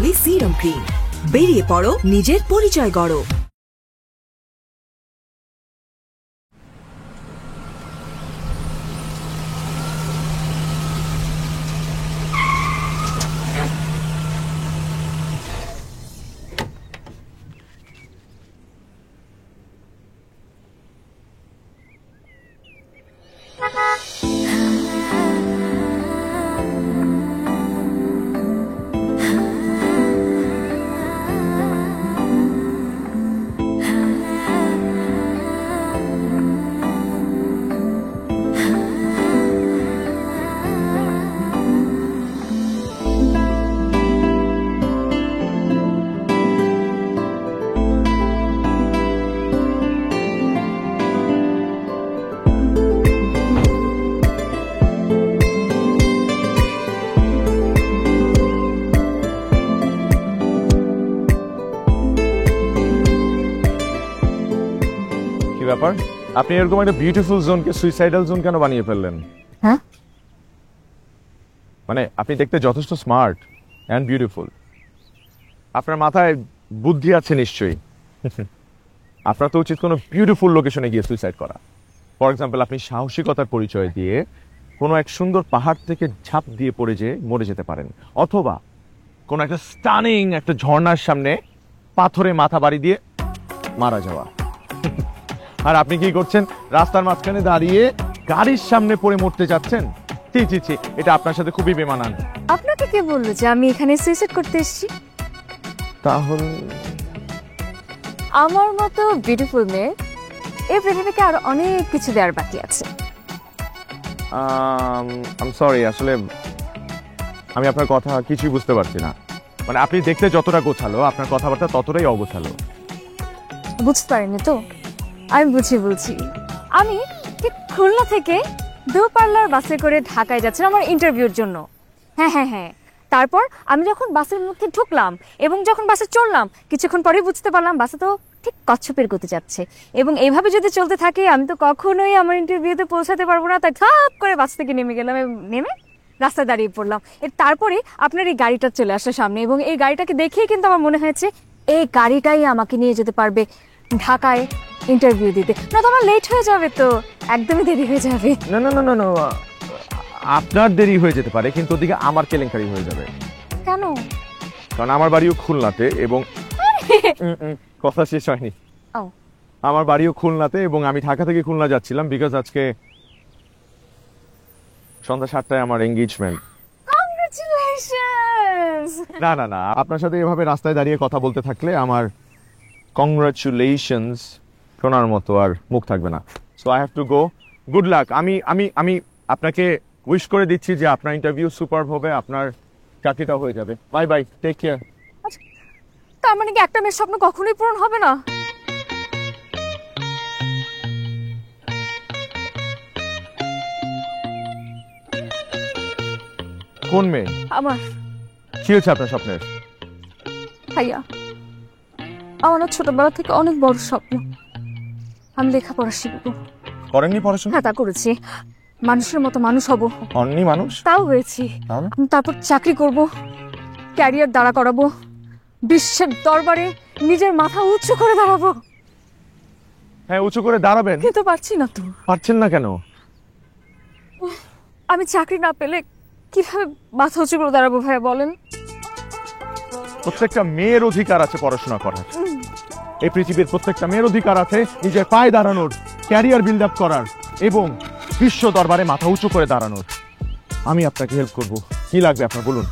Lovely serum cream. বেরিয়ে পড়ো, নিজের পরিচয় গড়ো। ব্যাপার, আপনি এরকম একটা বিউটিফুল জোনকে সুইসাইডাল জোন কেন বানিয়ে ফেললেন? হ্যাঁ, মানে আপনি দেখতে যথেষ্ট স্মার্ট অ্যান্ড বিউটিফুল, আপনার মাথায় বুদ্ধি আছে নিশ্চয়ই। আপনার তো উচিত কোনো বিউটিফুল লোকেশনে গিয়ে সুইসাইড করা। ফর এক্সাম্পল, আপনি সাহসিকতার পরিচয় দিয়ে কোনো এক সুন্দর পাহাড় থেকে ঝাঁপ দিয়ে পড়ে যেয়ে মরে যেতে পারেন, অথবা কোনো একটা স্টানিং একটা ঝর্ণার সামনে পাথরে মাথা বাড়ি দিয়ে মারা যাওয়া। আর আপনি কি করছেন? রাস্তার মাঝখানে দাঁড়িয়ে গাড়ির সামনে পড়ে মরতে যাচ্ছেন। ছি ছি ছি, এটা আপনার সাথে খুবই বেমানান। আপনাকে কে বললো যে আমি এখানে সুইসাইড করতে এসেছি? তাহলে আমার মতো বিউটিফুল মেয়ে এই পৃথিবীকে আরো অনেক কিছু দেওয়ার বাকি আছে। আই সরি, আসলে আমি আপনার কথা কিছুই বুঝতে পারছি না। মানে আপনি দেখতে যতটা গোছালো, আপনার কথাবার্তা ততটাই অগোছালো। বুঝতে পারিনি তো? আমি বলছি আমি ঠিক খুলনা থেকে দূরপাল্লার বাসে করে ঢাকায় যাচ্ছিলাম আমার ইন্টারভিউর জন্য। হ্যাঁ, তারপর আমি যখন বাসের মধ্যে ঢুকলাম এবং যখন বাসে চললাম, কিছুক্ষণ পরেই বুঝতে পারলাম বাসে তো ঠিক কচ্ছপের গতি যাচ্ছে, এবং এইভাবে যদি চলতে থাকে আমি তো কখনোই আমার ইন্টারভিউতে পৌঁছাতে পারবো না। তাই ধাপ করে বাস থেকে নেমে গেলাম, নেমে রাস্তায় দাঁড়িয়ে পড়লাম। এর তারপরে আপনার এই গাড়িটা চলে আসলো সামনে, এবং এই গাড়িটাকে দেখেই কিন্তু আমার মনে হয়েছে এই গাড়িটাই আমাকে নিয়ে যেতে পারবে ঢাকায় ইন্টারভিউ দিতে। না তো আমার লেট হয়ে যাবে, তো একদমই দেরি হয়ে যাবে। না না না না না, আপনার দেরি হয়ে যেতে পারে, কিন্তু ওদিকে আমার কেলেঙ্কারি হয়ে যাবে। কেন? কারণ আমার বাড়িও খুলনাতে, এবং কথা শেষ হয়নি। আমার বাড়িও খুলনাতে, এবং আমি ঢাকা থেকে খুলনা যাচ্ছিলাম বিকজ আজকে সন্ধ্যা 7টায় আমার এঙ্গেজমেন্ট। কংগ্রাচুলেশনস। না না না, আপনার সাথে এভাবে রাস্তায় দাঁড়িয়ে কথা বলতে থাকলে আমার কংগ্রাচুলেশনস শোনার মতো আর মুখ থাকবে না। So I have to go. Good luck. আমি আমি আমি আপনাকে উইশ করে দিচ্ছি যে আপনার ইন্টারভিউ সুপারব হবে, আপনার চাকরিটাও হয়ে যাবে। Bye bye, take care. তার মানে কি একটা মেয়ের স্বপ্ন কখনোই পূরণ হবে না? কোন মেয়ে? আমার। কি হয়েছে আপনার স্বপ্নের? ভাইয়া, আমার ছোটবেলা থেকে অনেক বড় স্বপ্ন, আমি লেখাপড়া শিখবো। করেননি পড়াশোনা? হ্যাঁ, তা করেছি। মানুষের মতো মানুষ হব। অন্যি মানুষ? তাও হয়েছি। তারপর চাকরি করব, ক্যারিয়ার দাঁড়া করাবো, বিশ্বের দরবারে নিজের মাথা উঁচু করে দাঁড়াবো। হ্যাঁ, উঁচু করে দাঁড়াবেন, কিন্তু পারছি না তো। পারছেন না কেন? আমি চাকরি না পেলে কিভাবে মাথা উঁচু করে দাঁড়াবো ভাইয়া, বলেন? প্রত্যেকটা মেয়ের অধিকার আছে পড়াশোনা করার। এই পৃথিবীর প্রত্যেকটা মেয়ের অধিকার আছে নিজের পায়ে দাঁড়ানোর, ক্যারিয়ার বিল্ড আপ করার, এবং বিশ্ব দরবারে মাথা উঁচু করে দাঁড়ানোর। আমি আপনাকে হেল্প করব। কি লাগবে আপনার, বলুন।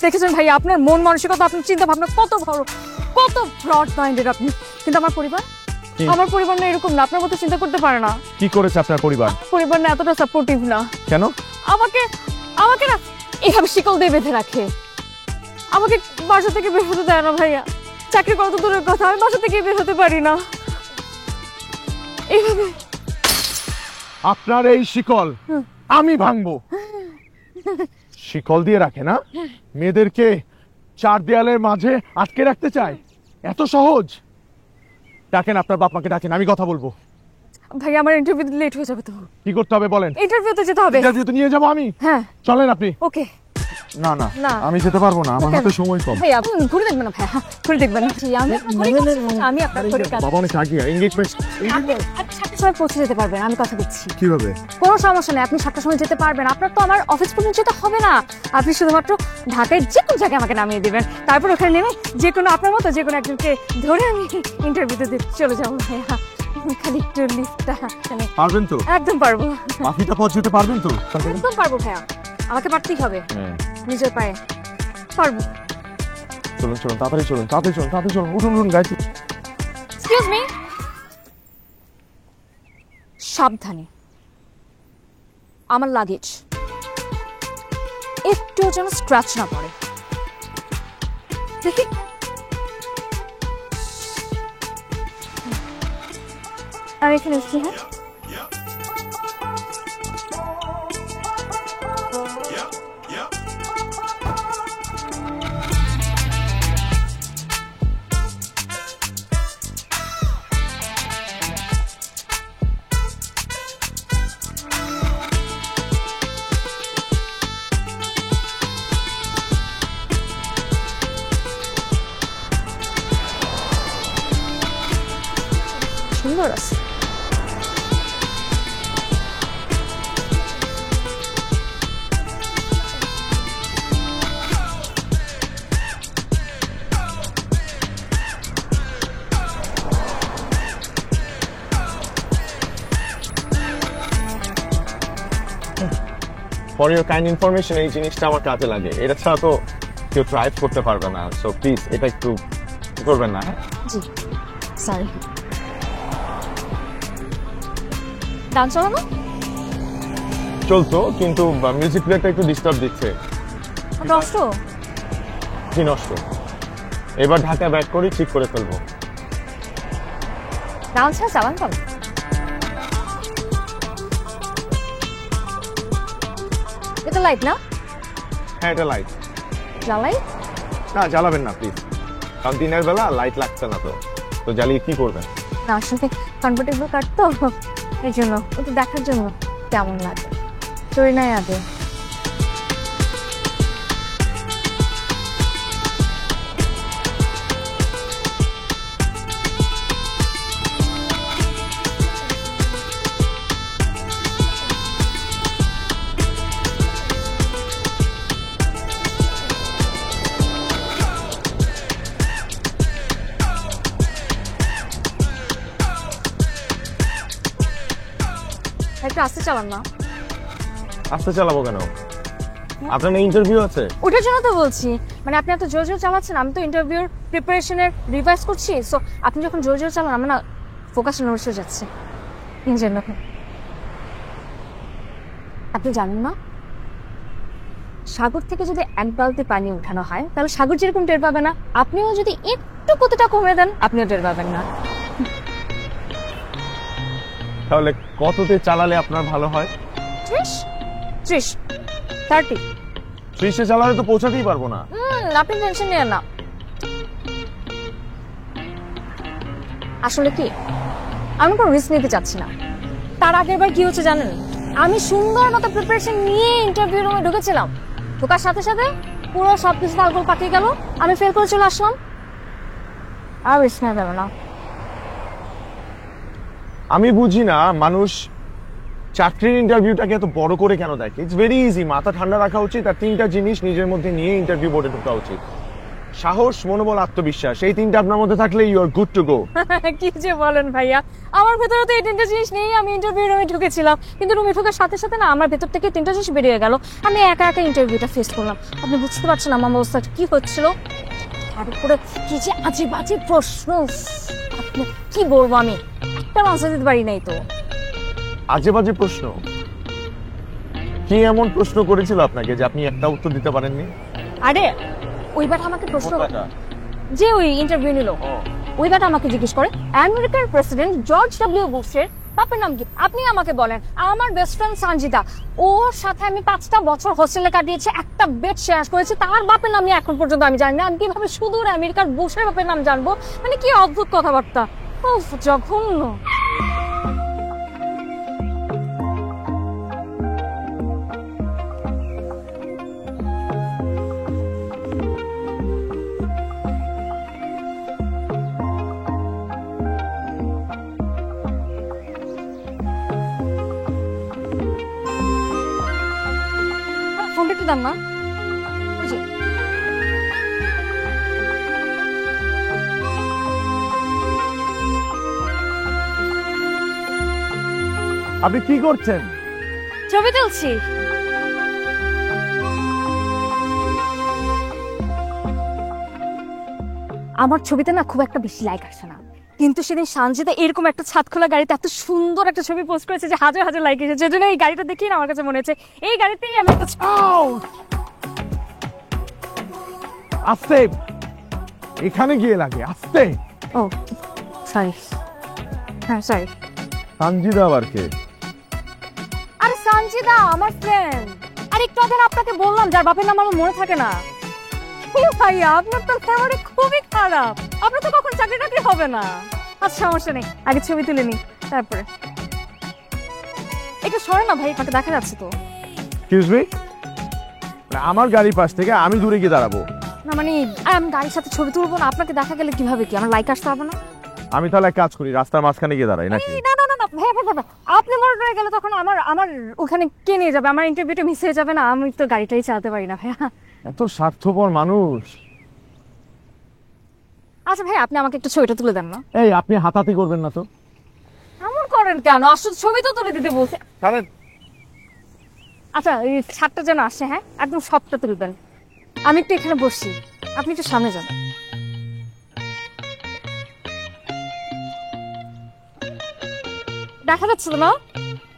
দেখেছেন ভাই, আপনার মন মানসিকতা, আপনার চিন্তা ভাবনা কত বড়, কত ব্রড মাইন্ডেড আপনি। কিন্তু আমার পরিবার না এরকম না, আপনার মতো চিন্তা করতে পারে না। কি করেছে আপনার পরিবার? পরিবার না এতটা সাপোর্টিভ না। কেন? আমাকে না এইভাবে শিকল দিয়ে বেঁধে রাখে, আমাকে বাসা থেকে বের হতে দেয় না ভাইয়া। চাকরি করা তো দূরের কথা, আমি বাসা থেকে বের হতে পারি না। এইভাবে আপনার এই শিকল আমি ভাঙবো। শিকল দিয়ে রাখে না, মেয়েদেরকে চার দেয়ালের মাঝে আটকে রাখতে চায়। এত সহজ? ডাকেন আপনার বাপ মাকে, ডাকেন, আমি কথা বলবো। ভাই, আমার ইন্টারভিউ লেট হয়ে যাবে তো। কি করতে হবে বলেন? ইন্টারভিউতে যেতে হবে। ইন্টারভিউতে নিয়ে যাবো আমি। হ্যাঁ, চলেন আপনি। ওকে। না না না। আমি যেতে পারবো না, আমার কেন? হাতে সময় কম। ভাইয়া আপনি ঘুরে দেখবেন না ভাইয়া, ঘুরে দেখবেন না। জি, আমি আপনার ঘরে কাজ বাবা অনেক আগে এঙ্গেজমেন্ট। আপনি 7টার সময় পৌঁছে যেতে পারবেন, আমি কথা দিচ্ছি। কিভাবে? কোনো সমস্যা নেই, আপনি 7টার সময় যেতে পারবেন। আপনার তো আমার অফিস পর্যন্ত যেতে হবে না, আপনি শুধুমাত্র ঢাকায় যে কোনো জায়গায় আমাকে নামিয়ে দিবেন, তারপর ওখানে নেমে যে কোনো আপনার মতো যে কোনো একজনকে ধরে আমি ইন্টারভিউতে দিতে চলে যাবো ভাইয়া। খালি একটু লিফটটা পারবেন তো? একদম পারবো, বাকিটা পথ যেতে পারবেন তো? একদম পারবো ভাইয়া, আমাকে পারতেই হবে নিজের পায়ে, পারবো। চলুন চলুন তাড়াতাড়ি চলুন, তাড়াতাড়ি চলুন, তাড়াতাড়ি চলুন, উঠুন উঠুন গাড়ি। এক্সকিউজ মি, সাবধানে, আমার লাগেজ একটু যেন স্ক্র্যাচ না পড়ে। দেখি আমি এখানে এসেছি। হ্যাঁ সুন্দর আছে। ফর ইউর কাইন্ড ইনফরমেশন, এই জিনিসটা আমার কাজে লাগে, এটা ছাড়া তো কেউ ড্রাইভ করতে পারবে না, সো প্লিজ এটা একটু করবেন না। জি সরি। গান চালানো চলতো কিন্তু মিউজিক প্লেয়ারটা একটু ডিস্টার্ব দিচ্ছে। নষ্ট। কি নষ্ট? এবার ঢাকা ব্যাক করি, ঠিক করে ফেলবো। গান ছাড়া চালান কেন? এটা লাইট না? হ্যাঁ এটা লাইট। জ্বালাই? না জ্বালাবেন না প্লিজ, কারণ দিনের বেলা লাইট লাগছে না, তো তো জ্বালিয়ে কি করবেন? না আসলে কনভার্টেবল কার তো, এই জন্য ওটা দেখার জন্য কেমন লাগে। চড়ি নাই আগে। একটু আস্তে চালান না। আস্তে চালাবো কেন? আপনার ইন্টারভিউ আছে? ওটার জন্য তো বলছি, মানে আপনি এত জোর জোর চালাচ্ছেন, আমি তো ইন্টারভিউর প্রিপারেশনের রিভাইজ করছি, সো আপনি যখন জোর জোর চালান আমার না ফোকাস নষ্ট হয়ে যাচ্ছে। ইঞ্জিন আপনি জানেন না, সাগর থেকে যদি এক বালতি পানি উঠানো হয় তাহলে সাগর যেরকম টের পাবে না, আপনিও যদি একটু গতিটা কমে দেন আপনিও টের পাবেন না। তাহলে কততে চালালে আপনার ভালো হয়? 30 30 30-এ চালালে তো পৌঁছাতেই পারবো না। আপনি টেনশন নেন না। আসলে কি, আমি কোনো রিস্ক নিতে চাচ্ছি না। তার আগের বার কি হচ্ছে জানেন, আমি সুন্দর মতো প্রিপারেশন নিয়ে ইন্টারভিউ রুমে ঢুকেছিলাম, ঢোকার সাথে সাথে পুরো সবকিছু তালগোল পাকিয়ে গেল, আমি ফেল করে চলে আসলাম। আর রিস্ক নেওয়া যাবে না। আমি বুঝি না মানুষ চাকরির ইন্টারভিউটাকে এত বড় করে কেন দেখে। ইটস ভেরি ইজি, মাথা ঠান্ডা রাখা উচিত আর 3টা জিনিস নিজের মধ্যে নিয়ে ইন্টারভিউ বোর্ডে ঢোকা উচিত। সাহস, মনোবল, আত্মবিশ্বাস, এই 3টা আপনার মধ্যে থাকলে you are good to go. কি যে বলেন ভাইয়া, আমার ভেতরে তো এই 3টা জিনিস নিয়েই আমি ইন্টারভিউ রুমে ঢুকেছিলাম, কিন্তু রুমে ঢোকার সাথে সাথে না আমার ভেতর থেকে 3টা জিনিস বেরিয়ে গেল। আমি একা একা ইন্টারভিউটা ফেস করলাম। আপনি বুঝতে পারছেন আমার অবস্থাটা কি হচ্ছিল? আর উপরে কি যে আজীব আজীব প্রশ্ন, আপনি কি বলবো, আমি একটা আনসার দিতে পারি নাই তো। আজে বাজে প্রশ্ন? কি এমন প্রশ্ন করেছিল আপনাকে যে আপনি একটা উত্তর দিতে পারেননি? আরে ওইবার আমাকে প্রশ্ন, যে ওই ইন্টারভিউ নিল ওইবার আমাকে জিজ্ঞেস করে আমেরিকার প্রেসিডেন্ট জর্জ ডব্লিউ বুশের বাপের নাম কি। আপনি আমাকে বলেন, আমার বেস্ট ফ্রেন্ড সঞ্জিতা, ওর সাথে আমি 5টা বছর হোস্টেলে কাটিয়েছি, একটা বেড শেয়ার করেছি, তার বাপের নাম এখন পর্যন্ত আমি জানি না। আমি কিভাবে সুদূর আমেরিকার বুশের বাপের নাম জানবো? মানে কি অদ্ভুত কথাবার্তা, জঘন্য। দেন না। এই যে, আপনি কি করছেন? ছবি তুলছি। আমার ছবিতে না খুব একটা বেশি লাইক আসে না, কিন্তু সেদিন সানজিদা এরকম একটা ছাদ খোলা গাড়িতে এত সুন্দর একটা ছবি পোস্ট করেছে যে হাজার হাজার লাইক এসেছে। সেজন্য এই গাড়িটা দেখি না আমার কাছে মনে হচ্ছে এই গাড়িতেই আমি একটা আস্তে, এখানে গিয়ে লাগে আস্তে। ও সরি, হ্যাঁ সরি। সানজিদা আবার কে? আরে সানজিদা আমার ফ্রেন্ড। আর একটু আগে না আপনাকে বললাম যার বাপের নাম আমার মনে থাকে না। ভাইয়া আপনার তো ফেভারিট খুবই খারাপ, আপনার তো কখন চাকরি টাকরি হবে না। আচ্ছা সমস্যা নেই, আগে ছবি তুলে নি তারপরে। একটু সরে না ভাই, আপনাকে দেখা যাচ্ছে তো। এক্সকিউজ মি, আমার গাড়ির পাশ থেকে আমি দূরে গিয়ে দাঁড়াবো? না মানে আমি গাড়ির সাথে ছবি তুলবো না, আপনাকে দেখা গেলে কিভাবে কি আমার লাইক আসতে হবে না? আমি তাহলে এক কাজ করি, রাস্তার মাঝখানে গিয়ে দাঁড়াই নাকি? না না না না ভাই ভাই ভাই, আপনি মনে করে গেলে তখন আমার আমার ওখানে কে নিয়ে যাবে? আমার ইন্টারভিউটা মিস হয়ে যাবে না। আমি তো গাড়িটাই চালাতে পারি না ভাইয়া। এত স্বার্থপর মানুষ। আচ্ছা ভাই আপনি আমাকে একটু ছবিটা তুলে দেন না। এই আপনি হাতাহাতি করবেন না তো। এমন করেন কেন? আসলে ছবি তো তুলে দিতে বলছে। তাহলে আচ্ছা এই ছাদটা যেন আসে, হ্যাঁ একদম সবটা তুলবেন। আমি একটু এখানে বসি, আপনি একটু সামনে যান। দেখা যাচ্ছে তো না?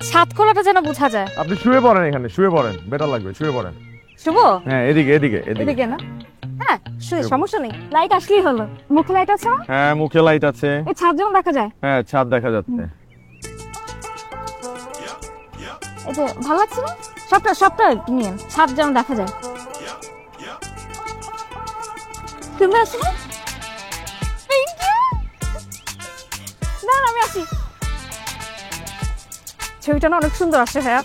ছাদ খোলাটা যেন বোঝা যায়। আপনি শুয়ে পড়েন, এখানে শুয়ে পড়েন, বেটার লাগবে, শুয়ে পড়েন। শুভ, হ্যাঁ এদিকে এদিকে এদিকে। এদিকে না? হ্যাঁ শুয়ে, সমস্যা নেই। লাইট আসলেই হলো। মুখে লাইট আছে? হ্যাঁ মুখে লাইট আছে। এই ছাদ যেন দেখা যায়। হ্যাঁ ছাদ দেখা যাচ্ছে। এই যে ভালো লাগছে না? সবটা সবটা নিয়ে ছাদ যেন দেখা যায়। তুমি আসো না? Thank you. না না, আমি আসি। ছবিটা না অনেক সুন্দর আসছে ভাইয়া।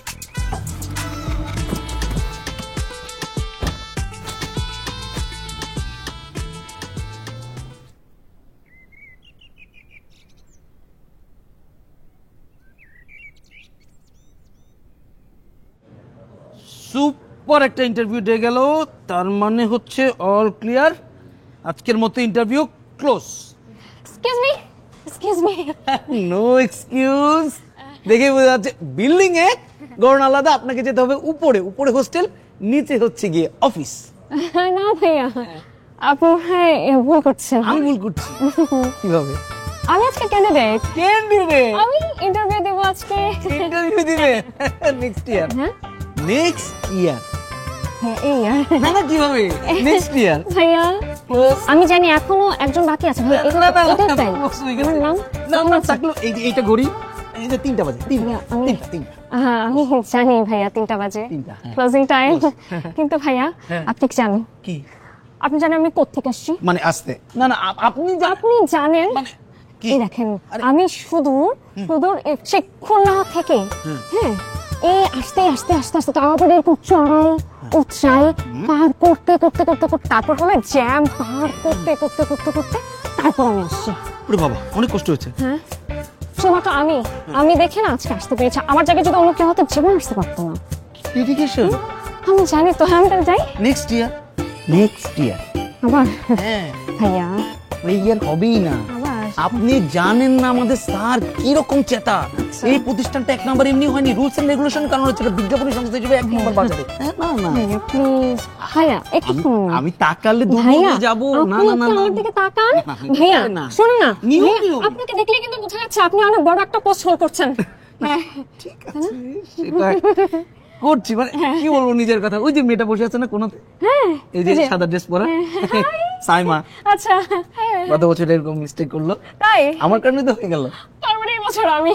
সুপার একটা ইন্টারভিউ দিয়ে গেল, তার মানে হচ্ছে অল ক্লিয়ার। আজকের মতো interview close. Excuse me, excuse me. No excuse, দেখে বোঝা যাচ্ছে বিল্ডিং এ গড়ন আলাদা, আপনাকে যেতে হবে উপরে। উপরে হোস্টেল, নিচে হচ্ছে গিয়ে অফিস। না ভাইয়া, আপু হ্যাঁ ভুল করছেন। আমি ভুল করছি কিভাবে? আমি আজকে ক্যান্ডিডেট। ক্যান্ডিডেট? আমি ইন্টারভিউ দেব আজকে। ইন্টারভিউ দিবে নেক্সট ইয়ার? হ্যাঁ নেক্সট ইয়ার? হ্যাঁ এই ইয়ার। না না, কিভাবে নেক্সট ইয়ার? ভাইয়া আমি জানি এখনো একজন বাকি আছে ভাইয়া। এটা টাইম আমার নাম না না থাকলো। এইটা ঘড়ি, এই যে 3টা বাজে। ভাইয়া, আমি- 3টা। হ্যাঁ আমি জানি ভাইয়া 3টা বাজে 3টা, হ্যাঁ। Closing time. কিন্তু ভাইয়া আপনি কি জানেন, কি আপনি জানেন আমি কোত্থেকে আসছি? মানে আসতে? না না, আপনি আপনি জানেন মানে কি? এই দেখেন আমি সুদূর সুদূর সে খুলনা থেকে, হ্যাঁ এই আস্তে আস্তে আস্তে আস্তে তারপরে এরকম চড়াই উৎসাই পার করতে করতে করতে করতে তারপর হলো জ্যাম পার করতে করতে করতে করতে তারপর আমি আসছি। ওরে বাবা, অনেক কষ্ট হয়েছে। হ্যাঁ শুধুমাত্র আমি দেখে না আজকে আসতে পেরেছি। আমার জায়গায় যদি অন্য কেউ হতো জীবন আসতে পারতো না। ডেডিকেশন। আমি জানি তো, আমি তাহলে যাই নেক্সট ইয়ার? Next year? আবার হ্যাঁ, ভাইয়া এই ইয়ার হবেই না। আবার আপনি জানেন না আমাদের স্যার কি রকম চেতা। এই প্রতিষ্ঠানটা এক নাম্বার এমনি হয়নি, রুলস এন্ড রেগুলেশন কারণ হচ্ছে বিজ্ঞাপনী সংস্থা হিসেবে এক নাম্বার বাজারে। না না, ভাইয়া প্লিজ ভাইয়া একটু শুনুন না। আমি তাকালে দূর ভাইয়া যাব না। আপনি না না একটু না, আমার দিকে তাকান। না, ভাইয়া না। শুনুন না, নিয়ম, ভাইয়া, নিয়ম। আপনাকে দেখলে কিন্তু বোঝা যাচ্ছে আপনি অনেক বড় একটা পোস্ট হোল্ড করছেন। হ্যাঁ ঠিক আছে, সেটা করছি। মানে কি বলবো নিজের কথা। ওই যে মেয়েটা বসে আছে না কোনাতে, হ্যাঁ এই যে সাদা ড্রেস পরা, সাইমা, আচ্ছা হ্যাঁ। গত বছর এরকম মিস্টেক করলো, তাই আমার কারণে তো হয়ে গেল। তার মানে এই বছর আমি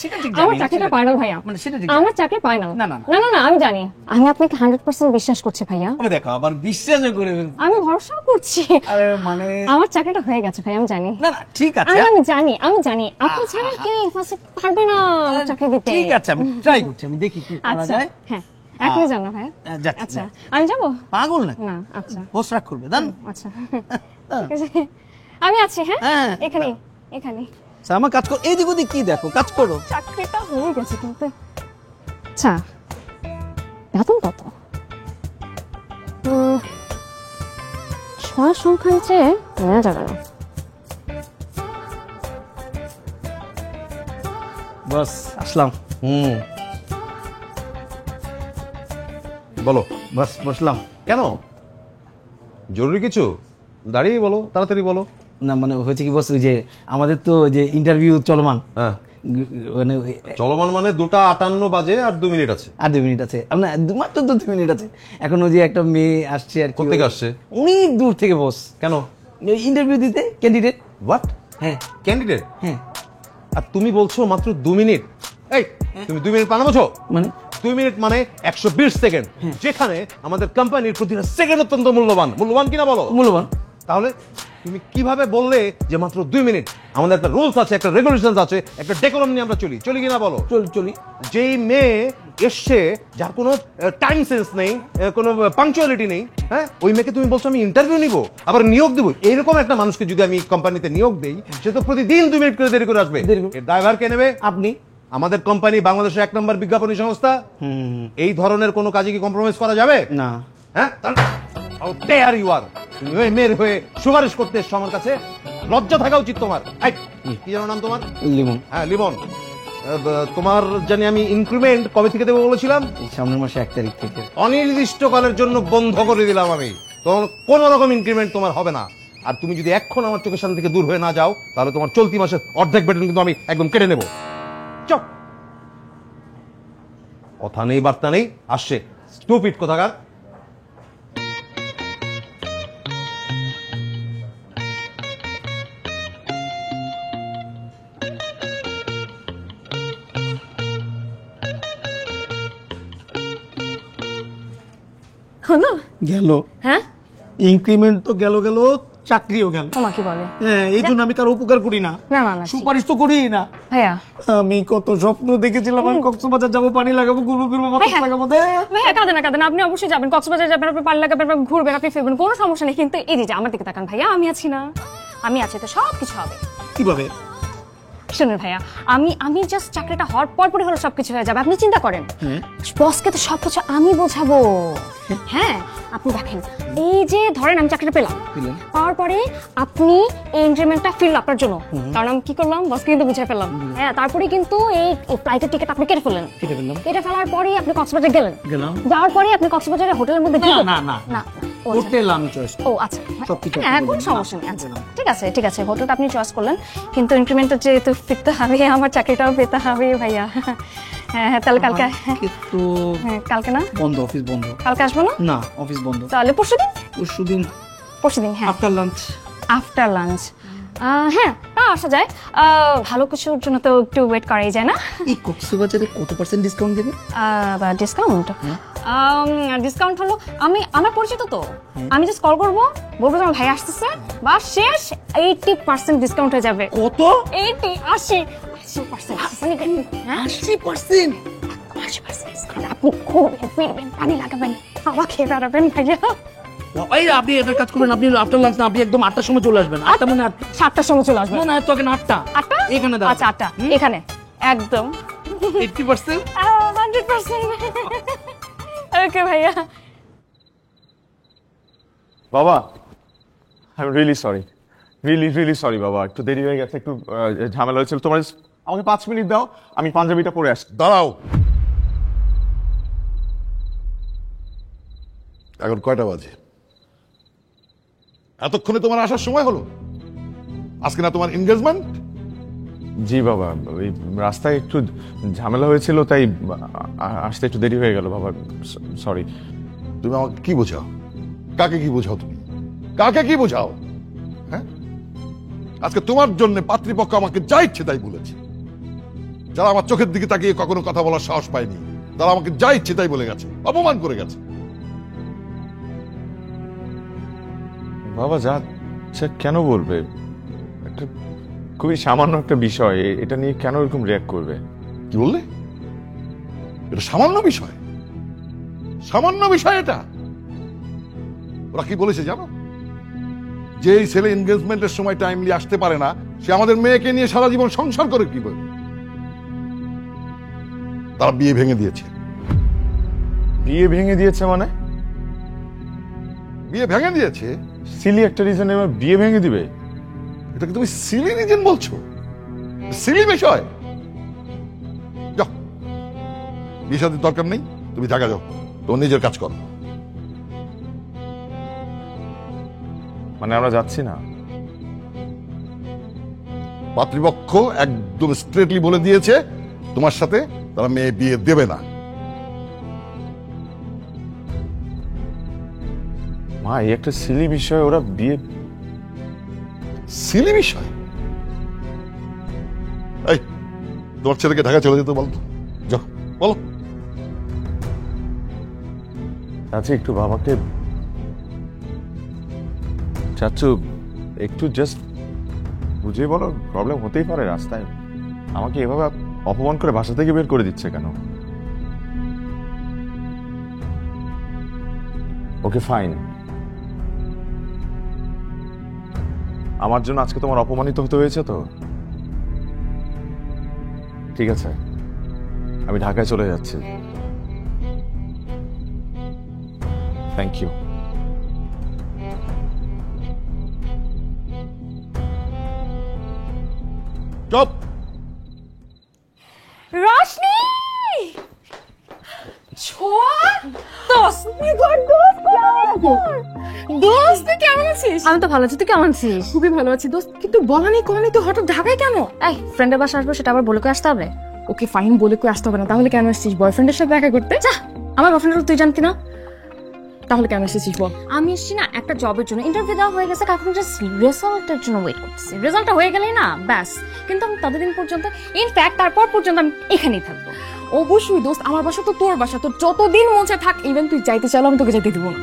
সেটা ঠিক আমার জানি না, চাকরিটা সেটা- পাই না ভাইয়া। মানে সেটা ঠিক আমার চাকরি পাই না। না, না, না না না আমি জানি। আমি আপনাকে 100% বিশ্বাস করছি ভাইয়া। আমি দেখো আবার বিশ্বাসও করে ফেলছি। আমি ভরসা করছি। আরে মানে আমার চাকরিটা হয়ে গেছে ভাই, আমি জানি। না না, ঠিক আছে, আমি জানি আপনি ছাড়া কেউ ফার্স্টে পারবে না আমার চাকরি দিতে। ঠিক আছে, আমি ট্রাই করছি, আমি দেখি কি করা আচ্ছা যায়। হ্যাঁ এখনই যান না ভাইয়া। যাচ্ছি, আচ্ছা যাচ্ছি। আমি যাবো পাগল না, না? আচ্ছা হোস রাগ করবে দান। আচ্ছা ঠিক আছে আমি আছি। হ্যাঁ হ্যাঁ। এখানে এখানে আমার কাজ কর, এদিক ওদিক কি দেখো, কাজ করো। চাকরিটা হয়ে গেছে কিন্তু। আচ্ছা বেতন কত? ছয় সংখ্যা নিচে নেওয়া যাবে না। বস আসলাম। বলো। বস বসলাম। কেন, জরুরি কিছু? দাঁড়িয়ে বলো, তাড়াতাড়ি বলো। না মানে হয়েছে কি বস, ওই যে আমাদের তো যে ইন্টারভিউ চলমান, হ্যাঁ মানে চলমান মানে 2:58 বাজে আর 2 মিনিট আছে। আর 2 মিনিট আছে, আপনার মাত্র 2 মিনিট আছে। এখন ওই যে একটা মেয়ে আসছে আর কি। কোত্থেকে আসছে? অনেক দূর থেকে বস। কেন? ইন্টারভিউ দিতে, ক্যান্ডিডেট। হোয়াট? হ্যাঁ ক্যান্ডিডেট? হ্যাঁ। আর তুমি বলছো মাত্র 2 মিনিট? এই তুমি 2 মিনিট পানা বোঝো? মানে 2 মিনিট মানে 120 সেকেন্ড, যেখানে আমাদের কোম্পানির প্রতিটা সেকেন্ড অত্যন্ত মূল্যবান। মূল্যবান কিনা বলো? মূল্যবান। তাহলে তুমি কিভাবে বললে যে মাত্র 2 মিনিট? আমাদের একটা রুলস আছে, একটা রেগুলেশন আছে, একটা ডেকোরাম নিয়ে আমরা চলি কিনা বলো? চলি। যেই মেয়ে এসছে যার কোনো টাইম সেন্স নেই, কোনো পাংচুয়ালিটি নেই, হ্যাঁ, ওই মেয়েকে তুমি বলছো আমি ইন্টারভিউ নিব, আবার নিয়োগ দেবো? এরকম একটা মানুষকে যদি আমি কোম্পানিতে নিয়োগ দেই, সে তো প্রতিদিন 2 মিনিট করে দেরি করে আসবে। এর ড্রাইভার কে নেবে? আপনি। আমাদের কোম্পানি বাংলাদেশের 1 নম্বর বিজ্ঞাপনী সংস্থা। এই ধরনের কোনো কাজে কি কম্প্রোমাইজ করা যাবে? না। হ্যাঁ, হাউ ডেয়ার ইউ আর! তুমি ওই মেয়ের হয়ে সুপারিশ করতে এসছো আমার কাছে? লজ্জা থাকা উচিত তোমার। কি যেন নাম তোমার? লিমন। হ্যাঁ লিমন। তোমার জানি আমি ইনক্রিমেন্ট কবে থেকে দেবো বলেছিলাম? সামনের মাসে 1 তারিখ থেকে। অনির্দিষ্টকালের জন্য বন্ধ করে দিলাম আমি। তোমার কোনো রকম ইনক্রিমেন্ট তোমার হবে না। আর তুমি যদি এখন আমার চোখের সামনে থেকে দূর হয়ে না যাও, তাহলে তোমার চলতি মাসের অর্ধেক বেতন কিন্তু আমি একদম কেটে নেব। চপ, কথা নেই বার্তা নেই, আসছে স্টুপিড কোথাকার। হলো? গেল। হ্যাঁ, ইনক্রিমেন্ট তো গেল, চাকরিও গেল। তোমাকে বলে হ্যাঁ, এই জন্য আমি কারো উপকার করি না, না না না সুপারিশ তো করি না। ভাইয়া, আমি কত স্বপ্ন দেখেছিলাম, আমি কক্সবাজার যাবো, পানি লাগাবো, ঘুরবো ফিরবো, বাতাস লাগাবো। ভাইয়া কাঁদেন না, আপনি অবশ্যই যাবেন, কক্সবাজার যাবেন, আপনি পানি লাগাবেন, আপনি ঘুরবেন, আপনি ফিরবেন, কোনো সমস্যা নেই। কিন্তু এই যে আমার দিকে তাকান ভাইয়া, আমি আছি না, আমি আছি তো সব কিছু হবে। কিভাবে? শুনুন ভাইয়া, আমি জাস্ট চাকরিটা হওয়ার পরপরই হলো সবকিছু হয়ে যাবে, আপনি চিন্তা করেন। বসকে তো সবকিছু আমি বোঝাবো। হ্যাঁ, আপনি দেখেন, এই যে ধরেন আমি চাকরিটা পেলাম, পাওয়ার পরে আপনি এই ইনক্রিমেন্টটা ফিরল আপনার জন্য, কারণ আমি কি করলাম, বসকে কিন্তু বুঝাই ফেললাম। হ্যাঁ, তারপরে কিন্তু এই ফ্লাইটের টিকিট আপনি কেটে ফেললেন। কেটে ফেলার পরেই আপনি কক্সবাজার গেলেন। যাওয়ার পরে আপনি কক্সবাজারের হোটেলের মধ্যে না হোটেল আমি চয়েস। ও আচ্ছা, হ্যাঁ কোনো সমস্যা নেই। আচ্ছা ঠিক আছে হোটেলটা আপনি চয়েস করলেন, কিন্তু ইনক্রিমেন্টটা যেহেতু ফিরতে হবে, আমার চাকরিটাও পেতে হবে ভাইয়া। হ্যাঁ তাহলে কালকে তো কালকে না, বন্ধ, অফিস বন্ধ। কালকে আসবো না? না, অফিস বন্ধ। তাহলে পরশুদিন। পরশুদিন হ্যাঁ, আফটার লাঞ্চ। হ্যাঁ, আসা যায়। ভালো কিছুর জন্য তো একটু ওয়েট করাই যায় না? এই কক্সবাজারে কত % ডিসকাউন্ট দেবে? ডিসকাউন্ট হলো আমার পরিচিত তো, আমি জাস্ট কল করবো, বলবো যে আমার ভাই আসতেছে, বা শেষ 80% ডিসকাউন্ট হয়ে যাবে। কত? 80% আপনি ঘুরবেন ফিরবেন, পানি লাগাবেন, হাওয়া খেয়ে বেড়াবেন ভাইয়া। আপনি একটা কাজ করবেন, আপনি আফটার লাঞ্চ না, আপনি একদম 8টার সময় চলে আসবেন। 8টা মানে 7টার সময় চলে আসবেন? না, তোকে 8টা এখানে দাও। আচ্ছা 8টা এখানে, একদম 80%। 100%। ওকে ভাইয়া। বাবা, I am really sorry, really sorry বাবা, একটু দেরি হয়ে গেছে, একটু ঝামেলা হয়েছিল। তোমার আমাকে 5 মিনিট দাও, আমি পাঞ্জাবিটা পরে আসছি। দাঁড়াও, এখন কয়টা বাজে? এতক্ষণে তোমার আসার সময় হলো? আজকে না তোমার এনগেজমেন্ট? জি বাবা, ওই রাস্তায় একটু ঝামেলা হয়েছিল, তাই আসতে একটু দেরি হয়ে গেল বাবা, সরি। তুমি আমাকে কি বোঝাও? কাকে কি বোঝাও? তুমি কাকে কি বোঝাও? হ্যাঁ, আজকে তোমার জন্য পাত্রীপক্ষ আমাকে যা ইচ্ছে তাই বলেছে। যারা আমার চোখের দিকে তাকিয়ে কখনো কথা বলার সাহস পায়নি, তারা আমাকে যা ইচ্ছে তাই বলে গেছে, অপমান করে গেছে। বাবা যা কেন বলবে? একটা খুবই সামান্য একটা বিষয়, এটা নিয়ে কেন এরকম রিঅ্যাক্ট করবে? কি বললে? এটা সামান্য বিষয়? সামান্য বিষয় এটা? ওরা কি বলেছে জানো? যে ছেলে এনগেজমেন্টের সময় টাইমলি আসতে পারে না, সে আমাদের মেয়েকে নিয়ে সারা জীবন সংসার করে কি বলবে? তারা বিয়ে ভেঙে দিয়েছে। বিয়ে ভেঙে দিয়েছে মানে? বিয়ে ভেঙে দিয়েছে? সিলি একটা রিজনে আমার বিয়ে ভেঙে দিবে? এটাকে তুমি সিলি রিজন বলছো? সিলি বিষয়। যাও, বিয়ে শাদীর দরকার নেই, তুমি ঢাকা যাও, তোমার নিজের কাজ করো। মানে আমরা যাচ্ছি না? পাত্রীপক্ষ একদম স্ট্রেটলি বলে দিয়েছে তোমার সাথে তারা মেয়ে বিয়ে দেবে না। মা, এই একটা সিলি বিষয়, ওরা বিয়ে। সিলি বিষয়? এই, তোমার ছেলেকে ঢাকা চলে যেতে বলতো, যাও বলো। আচ্ছা, একটু বাবাকে চাচ্ছু একটু জাস্ট বুঝিয়ে বলো, প্রবলেম হতেই পারে রাস্তায়। আমাকে এভাবে অপমান করে বাসা থেকে বের করে দিচ্ছে কেন? ওকে ফাইন, আমার জন্য আজকে তোমার অপমানিত হতে হয়েছে তো ঠিক আছে, আমি ঢাকায় চলে যাচ্ছি। Thank you. চুপ। রশনি ছোয়া দোস্ত, মাই গড দোস্ত তুই কেমন আছিস? আমি তো ভালো আছি, তুই কেমন আছিস? খুবই ভালো আছি দোস্ত, কিন্তু বলানি কলানি তো হঠাৎ ঢাকায় কেন? এই ফ্রেন্ডের বাসা আসবো, সেটা আবার বলে করে আসতে হবে? ওকে ফাইন, বলে কই আসতে হবে না, তাহলে কেন আসছিস? বয়ফ্রেন্ডের সাথে দেখা করতে? যা, আমার বয়ফ্রেন্ডের তুই জানতি না? তাহলে কেন এসেছিস বল? আমি এসেছি না একটা জবের জন্য, ইন্টারভিউ দেওয়া হয়ে গেছে, এখন জাস্ট রেজাল্টের জন্য ওয়েট করতেছি। রেজাল্টটা হয়ে গেলেই না ব্যাস, কিন্তু আমি ততদিন পর্যন্ত, ইনফ্যাক্ট তারপর পর্যন্ত আমি এখানেই থাকবো। অবশ্যই দোস্ত, আমার বাসা তো তোর বাসা, তোর যতদিন মন চায় থাক, ইভেন তুই যাইতে চাইলে আমি তোকে যাইতে দিব না।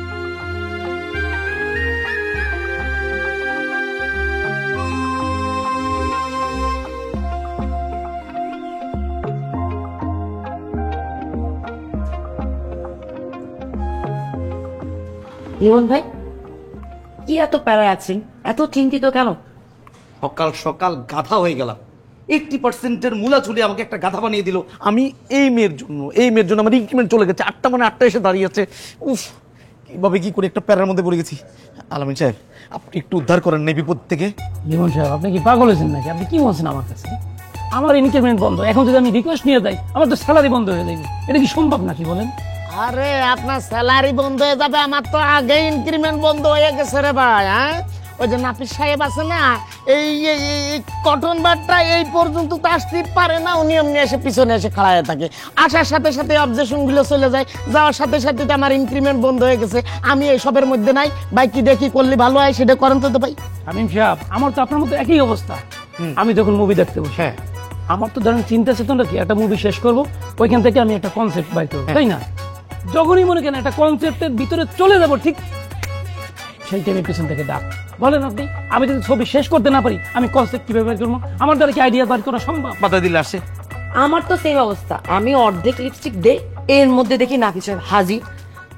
ইমন ভাই, কি এত প্যারায় আছেন? এত চিন্তিত কেন? সকাল সকাল গাধা হয়ে গেলাম। 80% মূলা চুলি আমাকে একটা গাধা বানিয়ে দিল। আমি এই মেয়ের জন্য আমার ইনক্রিমেন্ট চলে গেছে। 8টা মানে 8টা এসে দাঁড়িয়ে আছে। উফ, কিভাবে কি করে একটা প্যারার মধ্যে পড়ে গেছি। আলামিন সাহেব, আপনি একটু উদ্ধার করেন এই বিপদ থেকে। জীবন সাহেব, আপনি কি পাগল হয়েছেন নাকি? আপনি কি বলছেন আমার কাছে? আমার ইনক্রিমেন্ট বন্ধ, এখন যদি আমি রিকোয়েস্ট নিয়ে যাই আমার তো স্যালারি বন্ধ হয়ে যাবে। এটা কি সম্ভব নাকি বলেন? আরে আপনার স্যালারি বন্ধ হয়ে যাবে, আমার তো আগে ইনক্রিমেন্ট বন্ধ হয়ে গেছে রে ভাই। হ্যাঁ, ওই যে নাপিস সাহেব আছে না, এই কটন বারটা এই পর্যন্ত তো আসতে পারে না, উনি এমনি এসে পিছনে এসে খাড়ায় থাকে। আসার সাথে সাথে অবজেকশন গুলো চলে যায়, যাওয়ার সাথে সাথে তো আমার ইনক্রিমেন্ট বন্ধ হয়ে গেছে। আমি এইসবের মধ্যে নাই ভাই, কি দেখি করলে ভালো হয় সেটা করেন তো ভাই। আমিন সাহেব, আমার তো আপনার মতো একই অবস্থা। আমি যখন মুভি দেখতে বসি, হ্যাঁ, আমার তো ধরেন চিন্তা চেতনা কি, একটা মুভি শেষ করব, ওইখান থেকে আমি একটা কনসেপ্ট বাই করবো, তাই না? যখনই মনে করেন একটা কনসেপ্টের ভিতরে চলে যাব, ঠিক সেই টাইমে পিছন থেকে ডাক। বলেন আপনি, আমি যদি ছবি শেষ করতে না পারি আমি কনসেপ্ট কিভাবে বের করবো? আমার দ্বারা কি আইডিয়া বার করা সম্ভব? বাধা দিলে আসে। আমার তো সেই অবস্থা, আমি অর্ধেক লিপস্টিক দে, এর মধ্যে দেখি নাফিস সাহেব হাজির,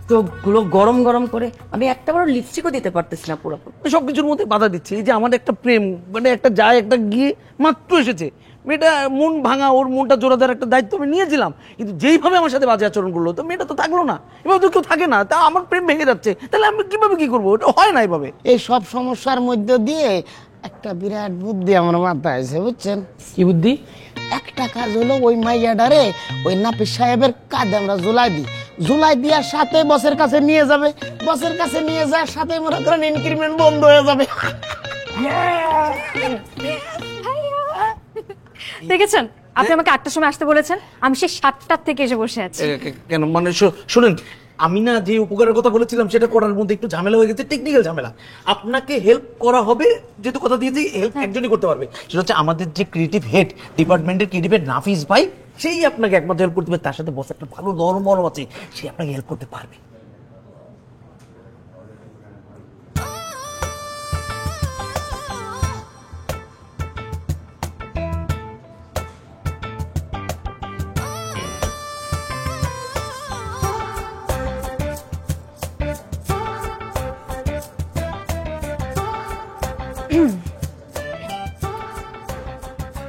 চোখগুলো গরম গরম করে, আমি একটা বড় লিপস্টিকও দিতে পারতেছি না পুরোপুরি। সবকিছুর মধ্যে বাধা দিচ্ছে। এই যে আমার একটা প্রেম, মানে একটা যায় একটা গিয়ে মাত্র এসেছে, মেয়েটা মন ভাঙা, ওর মনটা জোড়া দেওয়ার একটা দায়িত্ব আমি নিয়েছিলাম, কিন্তু যেইভাবে আমার সাথে বাজে আচরণ করলো, তো মেয়েটা তো থাকলো না। এভাবে তো কেউ থাকে না, তা আমার প্রেম ভেঙে যাচ্ছে, তাহলে আমি কিভাবে কি করবো? এটা হয় না এভাবে। এই সব সমস্যার মধ্যে দিয়ে একটা বিরাট বুদ্ধি আমার মাথায় আছে, বুঝছেন? কি বুদ্ধি? একটা কাজ হলো, ওই মাইয়াডারে ওই নাপিস সাহেবের কাঁধে আমরা ঝুলাই দিই, ঝুলাই দেওয়ার সাথে বসের কাছে নিয়ে যাবে, বসের কাছে নিয়ে যাওয়ার সাথে মনে করেন ইনক্রিমেন্ট বন্ধ হয়ে যাবে। দেখেছেন, আপনি আমাকে 8টার সময় আসতে বলেছেন, আমি সেই 7টার থেকে এসে বসে আছি। কেন মানে শোনেন, আমি না যে উপকারের কথা বলেছিলাম সেটা করার মধ্যে একটু ঝামেলা হয়ে গেছে, টেকনিক্যাল ঝামেলা। আপনাকে হেল্প করা হবে, যেহেতু কথা দিয়েছি হেল্প একজনই করতে পারবে, সেটা হচ্ছে আমাদের যে ক্রিয়েটিভ হেড, ডিপার্টমেন্টের ক্রিয়েটিভ হেড নাফিস ভাই, সেই আপনাকে একমাত্র হেল্প করতে পারবে। তার সাথে বস একটা ভালো নরম আছে, সে আপনাকে হেল্প করতে পারবে।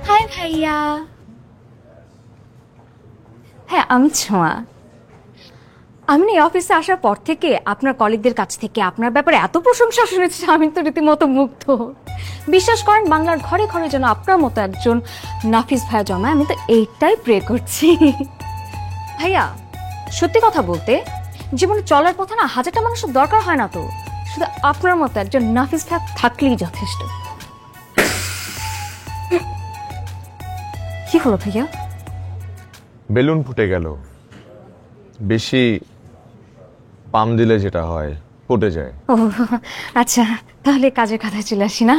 হাই ভাইয়া। হ্যাঁ, আমি ছোঁয়া। আমি না এই অফিসে আসার পর থেকে আপনার কলিগদের কাছ থেকে আপনার ব্যাপারে এত প্রশংসা শুনেছি, আমি তো রীতিমতো মুগ্ধ। বিশ্বাস করেন, বাংলার ঘরে ঘরে যেন আপনার মতো একজন নাফিস ভাইয়া জন্মায়, আমি তো এইটাই প্রে করছি। ভাইয়া, সত্যি কথা বলতে জীবনে চলার পথে না হাজারটা মানুষের দরকার হয় না, তো শুধু আপনার মতো একজন নাফিস ভাইয়া থাকলেই যথেষ্ট। কি হলো ভাইয়া? বেলুন ফুটে গেল। বেশি পাম দিলে যেটা হয় ফুটে যায়। ও আচ্ছা, তাহলে কাজের কথায় চলে আসি না।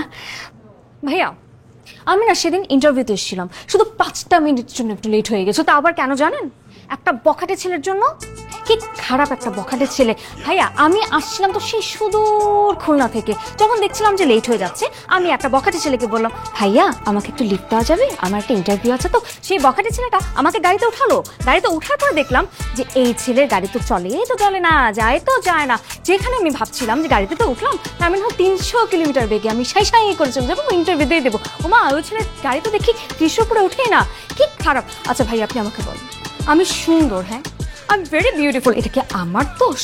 ভাইয়া, আমি না সেদিন ইন্টারভিউতে এসেছিলাম, শুধু 5টা মিনিটের জন্য একটু লেট হয়ে গেছে। তা আবার কেন জানেন? একটা বখাটে ছেলের জন্য। কি খারাপ একটা বখাটে ছেলে। ভাইয়া, আমি আসছিলাম তো সেই সুদূর খুলনা থেকে, যখন দেখছিলাম যে লেট হয়ে যাচ্ছে, আমি একটা বখাটে ছেলেকে বললাম, ভাইয়া আমাকে একটু লিফট দেওয়া যাবে, আমার একটা ইন্টারভিউ আছে। তো সেই বখাটে ছেলেটা আমাকে গাড়িতে উঠালো। গাড়িতে ওঠার পর দেখলাম যে এই ছেলের গাড়ি তো চলেই তো চলে না, যায় তো যায় না। যেখানে আমি ভাবছিলাম যে গাড়িতে তো উঠলাম, তার মানে 300 কিলোমিটার বেগে আমি সাই করে চলে যাবো, ইন্টারভিউ দিয়ে দেবো। ওমা, ওই ছেলের গাড়ি তো দেখি 30 উপরে উঠেই না। কি খারাপ। আচ্ছা ভাই, আপনি আমাকে বলেন, আমি সুন্দর, হ্যাঁ আই এম ভেরি বিউটিফুল, এটা কি আমার দোষ?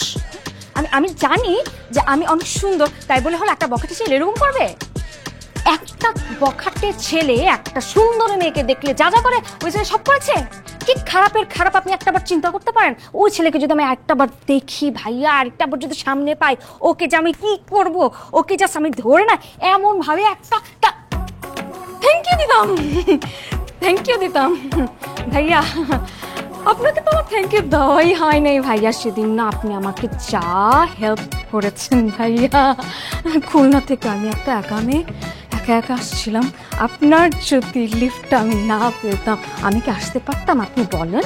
আমি জানি যে আমি অনেক সুন্দর, তাই বলে হলো একটা বখাটে ছেলে এরকম করবে? একটা বখাটে ছেলে একটা সুন্দর মেয়েকে দেখলে যা যা করে, ওই ছেলে সব করেছে। কি খারাপের খারাপ আপনি একটাবার চিন্তা করতে পারেন? ওই ছেলেকে যদি আমি একটাবার দেখি ভাইয়া, আরেকটাবার যদি সামনে পাই, ওকে যে আমি কি করব, ওকে জাস্ট আমি ধরে না এমন ভাবে একটা থ্যাংক ইউ দিতাম ভাইয়া। আপনাকে তো আমার থ্যাংক ইউ দেওয়াই হয় নাই ভাইয়া। সেদিন না আপনি আমাকে যা হেল্প করেছেন ভাইয়া। খুলনা থেকে আমি একটা একা আসছিলাম, আপনার যদি লিফটটা আমি না পেতাম আমি কি আসতে পারতাম? আপনি বলেন,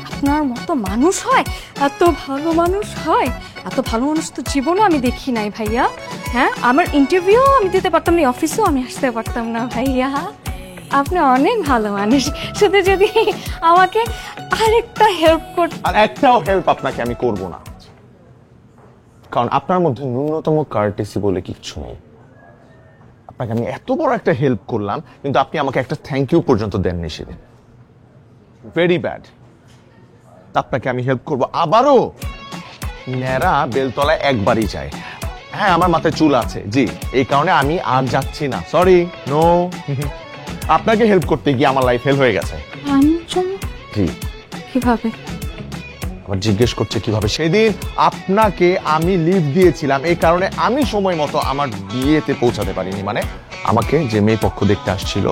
আপনার মতো মানুষ হয়, এত ভালো মানুষ হয়? এত ভালো মানুষ তো জীবনে আমি দেখি নাই ভাইয়া। হ্যাঁ, আমার ইন্টারভিউ আমি দিতে পারতাম না, অফিসেও আমি আসতে পারতাম না ভাইয়া। আপনি অনেক ভালো মানুষ, শুধু যদি আমাকে আরেকটা হেল্প করতে। আর একটাও হেল্প আপনাকে আমি করব না, কারণ আপনার মধ্যে ন্যূনতম কার্টেসি বলে কিচ্ছু নেই। আপনাকে আমি এত বড় একটা হেল্প করলাম, কিন্তু আপনি আমাকে একটা থ্যাংক ইউ পর্যন্ত দেননি সেদিন। Very bad. আপনাকে আমি হেল্প করব আবারও। ন্যাড়া বেলতলায় একবারই যায়। হ্যাঁ, আমার মাথায় চুল আছে, জি, এই কারণে আমি আর যাচ্ছি না, সরি, নো। আপনাকে হেল্প করতে গিয়ে আমার লাইফ ফেল হয়ে গেছে। জি। কিভাবে? আবার জিজ্ঞেস করছে কিভাবে? সেদিন আপনাকে আমি লিভ দিয়েছিলাম, এই কারণে আমি সময় মতো আমার বিয়েতে পৌঁছাতে পারিনি। মানে আমাকে যে মেয়ে পক্ষ দেখতে আসছিল,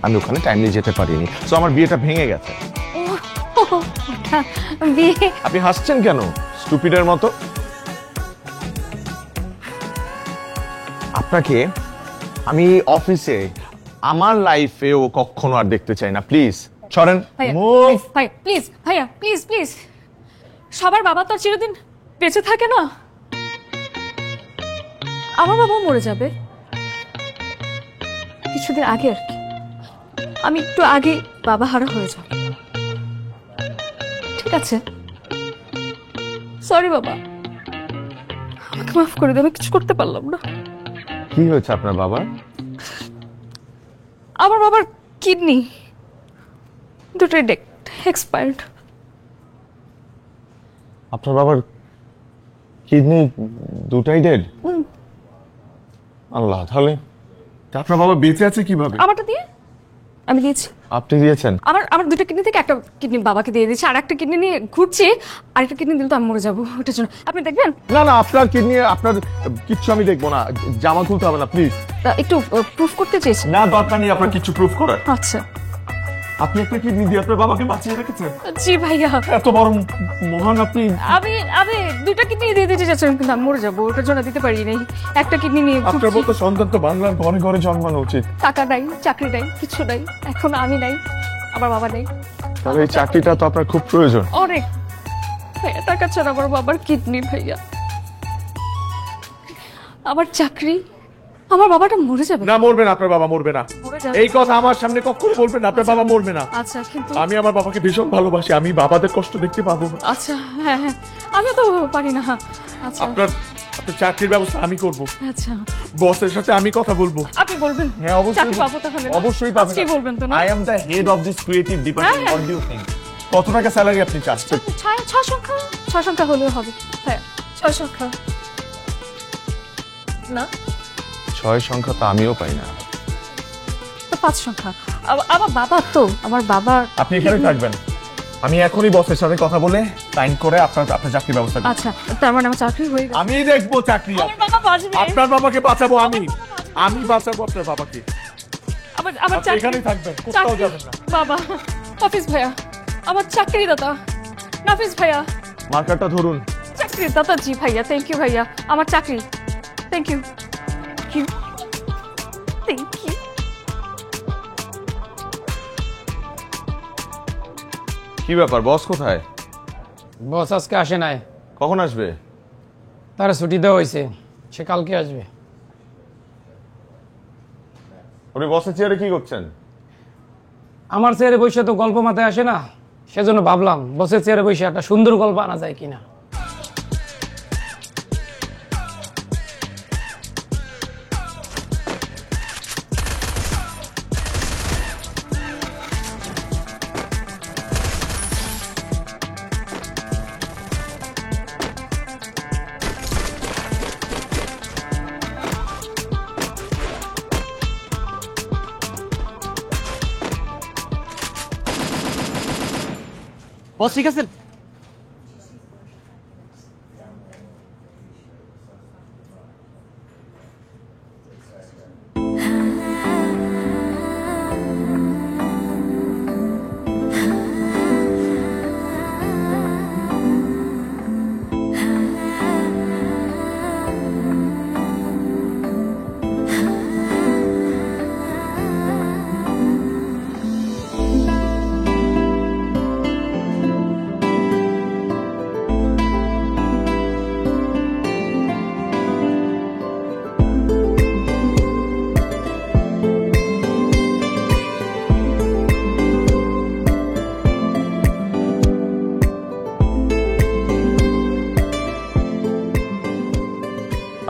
আমি ওখানে টাইমলি যেতে পারিনি, সো আমার বিয়েটা ভেঙে গেছে। আপনি হাসছেন কেন স্টুপিডের মতো? আপনাকে আমি অফিসে, আমার লাইফেও কখনো আর দেখতে চাই না। প্লিজ সরেন। ভাইয়া প্লিজ। সবার বাবা তো চিরদিন বেঁচে থাকে না, আমার বাবাও মরে যাবে কিছুদিন আগে আর কি। আমি একটু আগে বাবা হারা হয়ে যাব। ঠিক আছে, সরি বাবা, আমাকে মাফ করে দেবে, কিছু করতে পারলাম না। কি হয়েছে আপনার বাবার? আমার বাবার কিডনি দুটোই এক্সপায়ার্ড। আপনার বাবার কিডনি দুটাই ডেড? আল্লাহ, তাহলে আপনার বাবা বেঁচে আছে কিভাবে? আমারটা দিয়ে আমি দিয়েছি। আপনি দিয়েছেন? আমার দুটো কিডনি থেকে একটা কিডনি বাবাকে দিয়ে দিয়েছি, আর একটা কিডনি নিয়ে ঘুরছি। আর একটা কিডনি দিলে তো আমি মরে যাবো, ওটার জন্য আপনি দেখবেন? না, আপনার কিডনি, আপনার কিচ্ছু আমি দেখবো না। জামা খুলতে হবে না প্লিজ। একটু প্রুফ করতে চেয়েছি। না, দরকার নেই আপনার কিছু প্রুফ করার। আচ্ছা, আপনি একটা কিডনি দিয়ে আপনার বাবাকে বাঁচিয়ে রেখেছেন? জি ভাইয়া। এত বড় মহান আপনি। আমি দুটো কিডনি দিয়ে দিতে চাচ্ছিলাম, কিন্তু আমি মরে যাবো, ওটার জন্য দিতে পারি নাই। একটা কিডনি নিয়ে আপনার মতো সন্তান তো বাংলার ঘরে ঘরে জন্মানো উচিত। টাকা নাই, চাকরি নাই, কিছু নাই, এখন আমি নাই, আমার বাবা নাই। তাহলে এই চাকরিটা তো আপনার খুব প্রয়োজন। অনেক ভাইয়া, টাকা ছাড়া আমার বাবার কিডনি ভাইয়া, আমার চাকরি, আমার বাবাটা মরে যাবে। না, মরবে না, আপনার বাবা মরবে না। মরে যাবে। এই কথা আমার সামনে কখনো বলবেন না, আপনার বাবা মরবে না। আচ্ছা, কিন্তু আমি আমার বাবাকে ভীষণ ভালোবাসি, আমি বাবাদের কষ্ট দেখতে পাবো না। আচ্ছা, হ্যাঁ, আমি তো পারি না। আচ্ছা, আপনার চাকরির ব্যবস্থা আমি করব। আচ্ছা, বসের সাথে আমি কথা বলবো। আপনি বলবেন? হ্যাঁ, অবশ্যই চাকরি পাবো তাহলে? অবশ্যই পাবেন। কি বলবেন তো? না, I am the head of this creative department. হ্যাঁ। What do you think? কত টাকা স্যালারি আপনি চান? ছয় সংখ্যা হলেও হবে। হ্যাঁ, 6 সংখ্যা। না 6 সংখ্যা তো আমিও পাই না। তো 5 সংখ্যা। আমার বাবা তো, আমার বাবা। আপনি এখানে থাকবেন, আমি এখনই বসের সাথে কথা বলে সাইন করে আপনার চাকরির ব্যবস্থা করব। আচ্ছা, তার মানে আমার চাকরি হয়ে গেল। আমি দেখবো চাকরি, আমার বাবা বাঁচবে। আপনার বাবাকে বাঁচাবো আমি বাঁচাবো আপনার বাবাকে। আমার আপনি চাকরি এখানেই থাকবেন, কোথাও যাবেন না। বাবা, নাফিস ভাইয়া, আমার চাকরি দাতা। নাফিস ভাইয়া, মার্কারটা ধরুন। চাকরি দাতা। জি ভাইয়া, থ্যাংক ইউ ভাইয়া, আমার চাকরি। Thank you, thank you. কি ব্যাপার, বস কোথায়? বস আজকে আসে নাই, কখন আসবে? তার ছুটি দেওয়া হয়েছে, সে কালকে আসবে। আপনি বসের চেয়ারে কি করছেন? আমার চেয়ারে বসে তো গল্প মাথায় আসে না, সেজন্য ভাবলাম বসের চেয়ারে বসে একটা সুন্দর গল্প আনা যায় কিনা। বস ঠিক আছেন?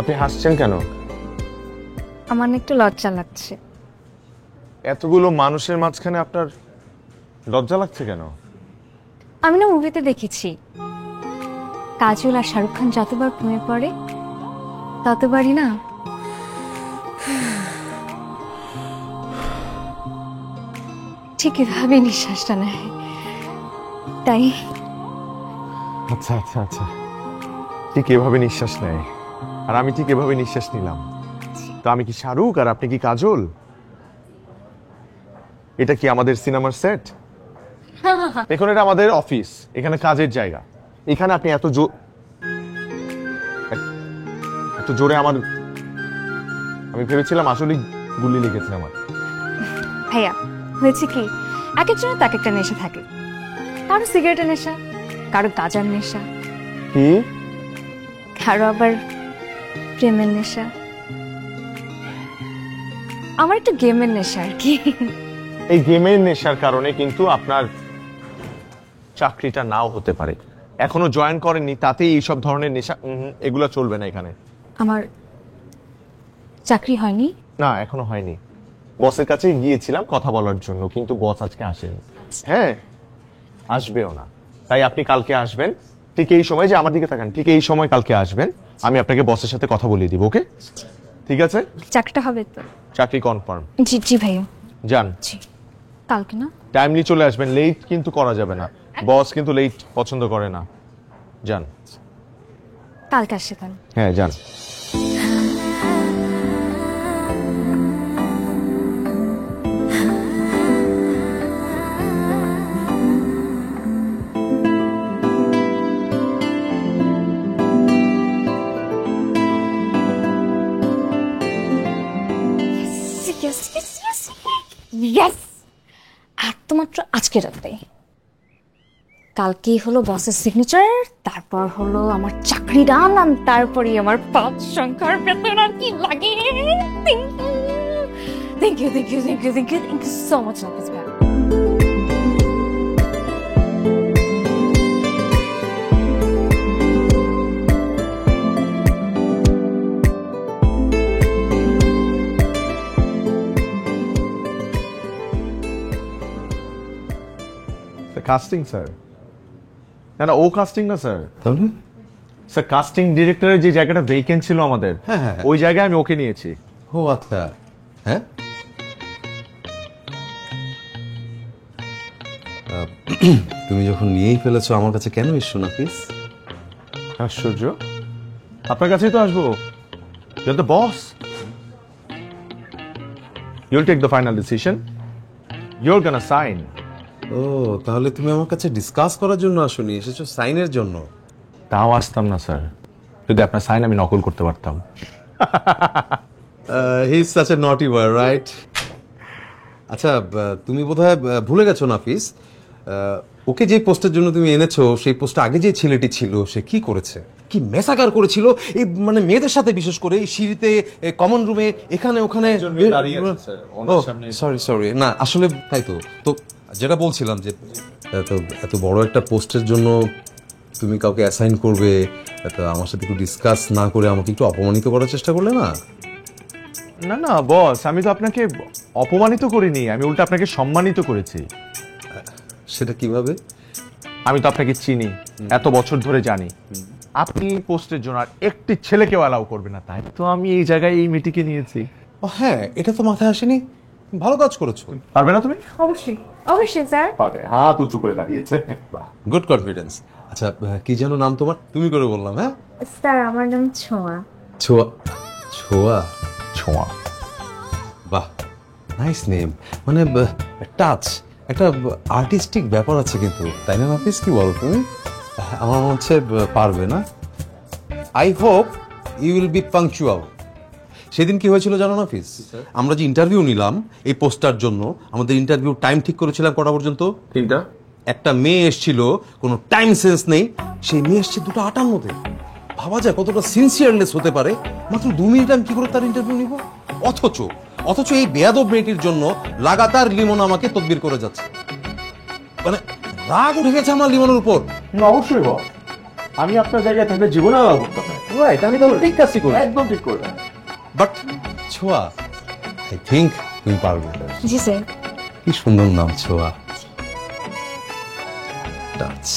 আপনি হাসছেন কেন? আমার না একটু লজ্জা লাগছে। এতগুলো মানুষের মাঝখানে আপনার লজ্জা লাগছে কেন? আমি না মুভিতে দেখেছি, কাজল আর শাহরুখ খান যতবার ঘুমিয়ে পড়ে ততবারই না ঠিক এভাবে নিঃশ্বাসটা নেয়। তাই আচ্ছা আচ্ছা আচ্ছা, ঠিক এভাবে নিঃশ্বাস নেয় আর আমি ঠিক এভাবে নিঃশ্বাস নিলাম। তো আমি কি শাহরুখ আর আপনি কি কাজল? এটা কি আমাদের সিনেমার সেট? এখন এটা আমাদের অফিস, এখানে কাজের জায়গা। এখানে আপনি এত জোরে আমি ভেবেছিলাম আসলে গুলি লেগেছে আমার। ভাইয়া, হয়েছে কি, এক একজনের তাক একটা নেশা থাকে। কারো সিগারেটের নেশা, কারো গাঁজার নেশা, কি কারো আবার প্রেমের নেশা। আমার একটু গেমের নেশা আর কি। এই গেমের নেশার কারণে কিন্তু আপনার চাকরিটা নাও হতে পারে। এখনো জয়েন করেননি, তাতেই এইসব ধরনের নেশা এগুলো চলবে না এখানে। আমার চাকরি হয়নি? না, এখনো হয়নি। বসের কাছে গিয়েছিলাম কথা বলার জন্য, কিন্তু বস আজকে আসেনি। হ্যাঁ, আসবেও না। তাই আপনি কালকে আসবেন ঠিক এই সময়, যে আমার দিকে তাকান, ঠিক এই সময় কালকে আসবেন। আমি আপনাকে বসের সাথে কথা বলিয়ে দিব। ওকে, ঠিক আছে? চাকরিটা হবে তো? চাকরি কনফার্ম। জি জি ভাইয়া। যান, জি, কালকে না? টাইমলি চলে আসবেন, লেট কিন্তু করা যাবে না। বস কিন্তু লেট পছন্দ করে না। যান। কালকে আসছে তাহলে। হ্যাঁ, যান। আর তো মাত্র আজকে রাতে, কালকেই হলো বসের সিগনেচার, তারপর হলো আমার চাকরি ডান, তারপরে আমার 5 সংখ্যার বেতন। আর কি লাগে? Thank you thank you thank you thank you thank you so much Nafis ভাই। কাস্টিং স্যার, না না ও কাস্টিং না স্যার, তাহলে স্যার কাস্টিং ডিরেক্টরের যে জায়গাটা ভেকেন্ট ছিল আমাদের, হ্যাঁ, হ্যাঁ। ওই জায়গায় আমি ওকে নিয়েছি। ও আচ্ছা, হ্যাঁ। তুমি যখন নিয়েই ফেলেছো আমার কাছে কেন এসছো না প্লিজ? আশ্চর্য, আপনার কাছেই তো আসবো, you are the boss, you'll take the final decision, you're gonna sign. ও তাহলে তুমি আমার কাছে ডিসকাস করার জন্য আসোনি, এসেছো সাইনের জন্য। তাও আসতাম না স্যার যদি আপনার সাইন আমি নকল করতে পারতাম। হি ইজ সাচ এ নটি বয়, রাইট? আচ্ছা, তুমি বোধহয় ভুলে গেছো নাফিস, ওকে যে পোস্টের জন্য তুমি এনেছো সেই পোস্টে আগে যে ছেলেটি ছিল সে কি করেছে, কি মেসাকার করেছিল এই মানে মেয়েদের সাথে, বিশেষ করে এই সিঁড়িতে, কমন রুমে, এখানে ওখানে। সরি সরি, না আসলে তাই তো। তো যেটা বলছিলাম যে এত বড় একটা পোস্টের জন্য তুমি কাউকে অ্যাসাইন করবে, আমার সাথে একটু ডিসকাস না করে আমাকে একটু অপমানিত করার চেষ্টা করলে না? না না বস, আমি তো আপনাকে অপমানিত করিনি, আমি উল্টা আপনাকে সম্মানিত করেছি। সেটা কিভাবে? আমি তো আপনাকে চিনি, এত বছর ধরে জানি আপনি পোস্টের জন্য আর একটি ছেলেকেও অ্যালাউ করবে না, তাই তো আমি এই জায়গায় এই মেয়েটিকে নিয়েছি। ও হ্যাঁ, এটা তো মাথায় আসেনি, ভালো কাজ করেছো। পারবে না তুমি? অবশ্যই অবশ্যই স্যার। পারবে, হাত উঁচু করে দাঁড়িয়েছে। Good confidence. আচ্ছা, কি যেন নাম তোমার? তুমি করে বললাম। হ্যাঁ স্যার, আমার নাম ছোঁয়া। ছোঁয়া? ছোঁয়া? ছোঁয়া, বাহ, নাইস নেম। মানে টাচ, একটা আর্টিস্টিক ব্যাপার আছে কিন্তু, তাই না নাফিস? কি বলো তুমি? আমার মনে হচ্ছে পারবে না। I hope you will be punctual. সেদিন কি হয়েছিল জানো নাফিস? আমরা যে ইন্টারভিউ নিলাম এই পোস্টার জন্য, আমাদের ইন্টারভিউ টাইম ঠিক করেছিলাম কটা পর্যন্ত? 3টা। একটা মেয়ে এসেছিল, কোনো টাইম সেন্স নেই, সেই মেয়ে এসছে 2:58। ভাবা যায় কতটা সিনসিয়ারনেস হতে পারে। মাত্র 2 মিনিট আমি কি করে তার ইন্টারভিউ নিব? অথচ এই বেয়াদব মেয়েটির জন্য লাগাতার লিমন আমাকে তদবির করে যাচ্ছে। মানে রাগ উঠে গেছে আমার লিমনের উপর। অবশ্যই বস, আমি আপনার জায়গায় থাকলে জীবনে অ্যালাউ করতাম না। রাইট, আমি তো ঠিক কাজই করি, একদম ঠিক করে। বাট ছোঁয়া, আই থিংক তুমি পারবে। জি স্যার। কি সুন্দর নাম, ছোঁয়া। টাচ।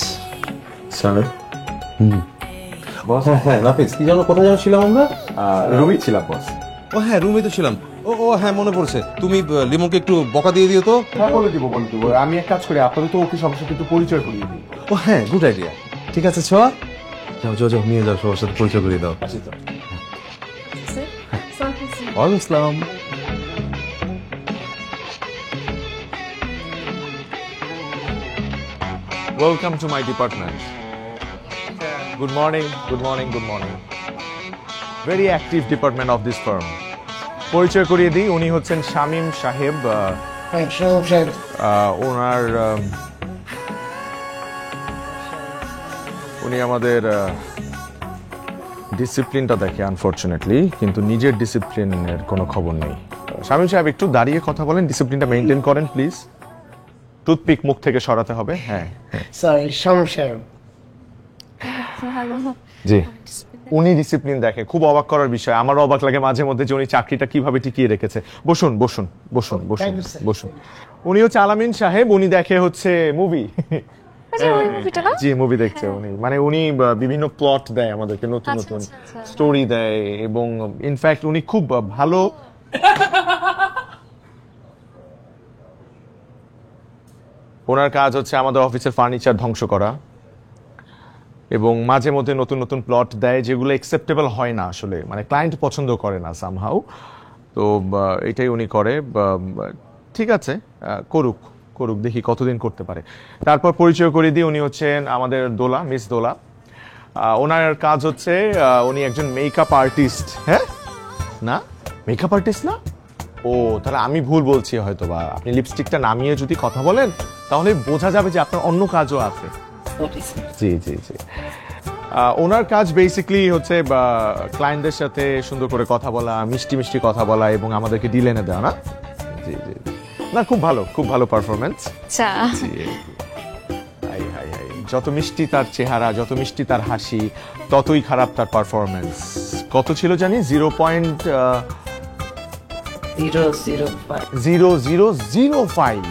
স্যার বস, হ্যাঁ নাফিস, কি জানো কোথায় যেন ছিলাম আমরা? রুমই ছিলাম বস। ও হ্যাঁ, রুমে তো ছিলাম। ও হ্যাঁ, মনে পড়ছে। তুমি লিমনকে একটু বকা দিয়ে দিও তো। হ্যাঁ বলে দিব। আমি এক কাজ করি, আপাতত ওকে সবার সাথে একটু পরিচয় করিয়ে দিই। ও হ্যাঁ, গুড আইডিয়া। ঠিক আছে ছোঁয়া, যাও নিয়ে যাও, সবার সাথে পরিচয় করিয়ে দাও। ওয়ালাইকুম আসসালাম। Welcome to my department. Good morning, good morning, good morning. Very active department of this firm. পরিচয় করিয়ে দিই, উনি হচ্ছেন শামীম সাহেব। ওনার উনি আমাদের ডিসিপ্লিনটা দেখে আনফরচুনেটলি, কিন্তু নিজের ডিসিপ্লিনের কোনো খবর নেই। শামীম সাহেব একটু দাঁড়িয়ে কথা বলেন, ডিসিপ্লিনটা মেনটেন করেন প্লিজ। টুথপিক মুখ থেকে সরাতে হবে। হ্যাঁ সরি, সমস্যা। জি, উনি ডিসিপ্লিন দেখে, খুব অবাক করার বিষয়। আমারও অবাক লাগে মাঝে মধ্যে যে উনি চাকরিটা কিভাবে টিকিয়ে রেখেছে। বসুন বসুন বসুন বসুন বসুন। উনি হচ্ছে আলামিন সাহেব, উনি দেখে হচ্ছে মুভি। জি, মুভি দেখছে উনি। মানে উনি বিভিন্ন প্লট দেয় আমাদেরকে, নতুন নতুন স্টোরি দেয়, এবং ইনফ্যাক্ট উনি খুব ভালো ওনার কাজ হচ্ছে আমাদের অফিসের ফার্নিচার ধ্বংস করা, এবং মাঝে মধ্যে নতুন নতুন প্লট দেয় যেগুলো অ্যাকসেপ্টেবল হয় না আসলে, মানে ক্লায়েন্ট পছন্দ করে না সামহাউ। তো এটাই উনি করে। ঠিক আছে, করুক করুক, দেখি কতদিন করতে পারে। তারপর পরিচয় করিয়ে দিই, উনি হচ্ছেন আমাদের দোলা, মিস দোলা। ওনার কাজ হচ্ছে উনি একজন মেকআপ আর্টিস্ট। হ্যাঁ না, মেকআপ আর্টিস্ট না? ও তাহলে আমি ভুল বলছি হয়তো, বা আপনি লিপস্টিকটা নামিয়ে যদি কথা বলেন তাহলে বোঝা যাবে যে আপনার অন্য কাজও আছে। জি জি জি। ওনার কাজ বেসিক্যালি হচ্ছে ক্লায়েন্টদের সাথে সুন্দর করে কথা বলা, মিষ্টি মিষ্টি কথা বলা, এবং আমাদেরকে ডিল এনে দেওয়া। না জি জি, না খুব ভালো পারফরমেন্স। আচ্ছা, যত মিষ্টি তার চেহারা, যত মিষ্টি তার হাসি, ততই খারাপ তার পারফরমেন্স। কত ছিল জানি? 0.0005।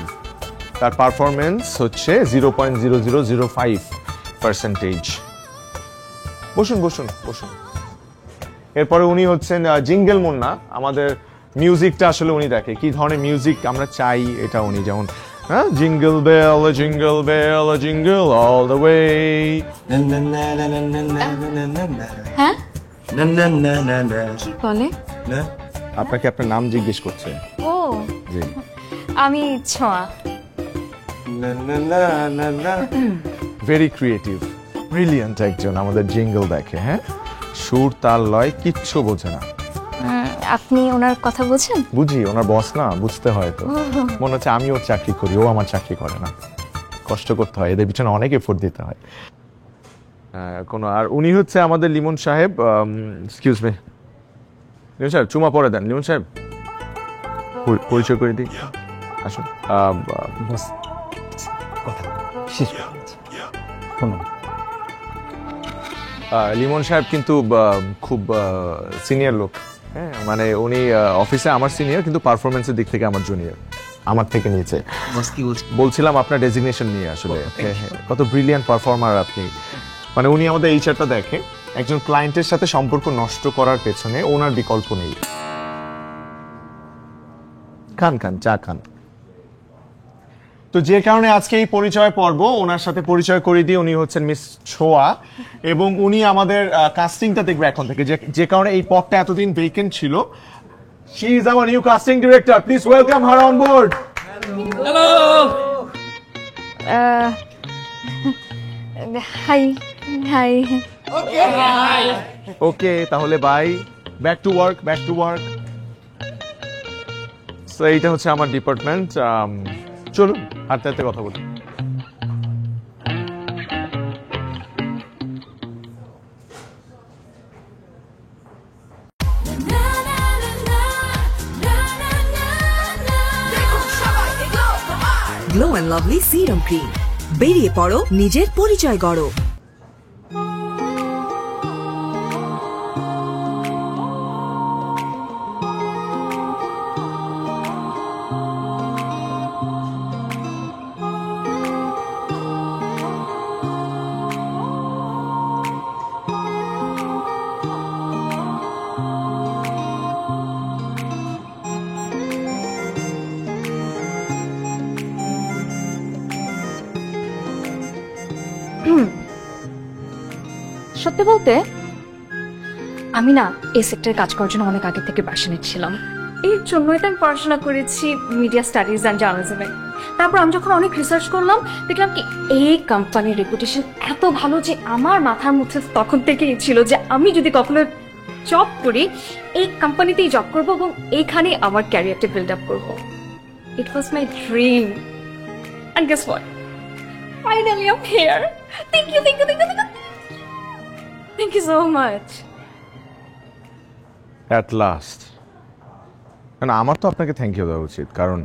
তার পারফরমেন্স হচ্ছে 0.0005%। বসুন বসুন বসুন। এরপরে উনি হচ্ছেন জিঙ্গেল মুন্না। আমাদের মিউজিকটা আসলে উনি দেখে কি ধরনের মিউজিক আমরা চাই, এটা উনি যেমন jingle bell jingle bell jingle all the way. হ্যাঁ কি বলে? আপনাকে আপনার নাম জিজ্ঞেস করছে। ও জি। আমি ছোঁয়া। ভেরি ক্রিয়েটিভ ব্রিলিয়ান্ট একজন আমাদের জিঙ্গল দেখে। হ্যাঁ, সুর তাল লয় কিচ্ছু বোঝে না। আপনি ওনার কথা বলছেন? বুঝি, ওনার বস না, বুঝতে হয় তো। মনে হচ্ছে আমি ওর চাকরি করি, ও আমার চাকরি করে না। কষ্ট করতে হয়, এদের পিছনে অনেক এফোর্ট দিতে হয়। আর উনি হচ্ছে আমাদের লিমন সাহেব। এক্সকিউজ মি লিমন সাহেব, চুমা পরে দেন। লিমন সাহেব পরিচয় করে দিই, আসুন। লিমন সাহেব কিন্তু খুব সিনিয়র লোক। হ্যাঁ, মানে উনি অফিসে আমার সিনিয়র, কিন্তু পারফরমেন্সের দিক থেকে আমার জুনিয়র, আমার থেকে নিচে। বলছিলাম আপনার ডেজিগনেশন নিয়ে আসলে। কত ব্রিলিয়ান্ট পারফর্মার আপনি। মানে উনি আমাদের এইচআরটা দেখে, একজন ক্লায়েন্টের সাথে সম্পর্ক নষ্ট করার পেছনে ওনার বিকল্প নেই। খান খান, চা খান। তো যে কারণে আজকে এই পরিচয় পর্ব, ওনার সাথে পরিচয় করে দিয়ে, উনি হচ্ছেন মিস ছোয়া, এবং উনি আমাদের কাস্টিংটা দেখবে এখন থেকে। যে কারণে এই পদটা এতদিন ভেকেন্ট ছিল। She is our new casting director. Please welcome her on board. Hello. Hi hi. Okay, তাহলে bye, back to work, back to work. So এইটা হচ্ছে আমার ডিপার্টমেন্ট। চলুন হাতে হাতে কথা বলি। Glow and lovely serum cream, বেরিয়ে পড়ো, নিজের পরিচয় গড়ো। সত্যি বলতে আমি না এই সেক্টরে কাজ করার জন্য অনেক আগে থেকে প্যাশনেট ছিলাম। এর জন্যই তো আমি পড়াশোনা করেছি মিডিয়া স্টাডিজ অ্যান্ড জার্নালিজমে। তারপর আমি যখন অনেক রিসার্চ করলাম, দেখলাম কি এই কোম্পানির রেপুটেশন এত ভালো যে আমার মাথার মধ্যে তখন থেকেই ছিল যে আমি যদি কখনো জব করি, এই কোম্পানিতেই জব করব এবং এইখানে আমার ক্যারিয়ারটা বিল্ড আপ করব। It was my dream and guess what, finally I am here. Thank you, thank you, thank you, thank you so much. At last. না, আমার তো আপনাকে থ্যাংক ইউ দেওয়া উচিত, কারণ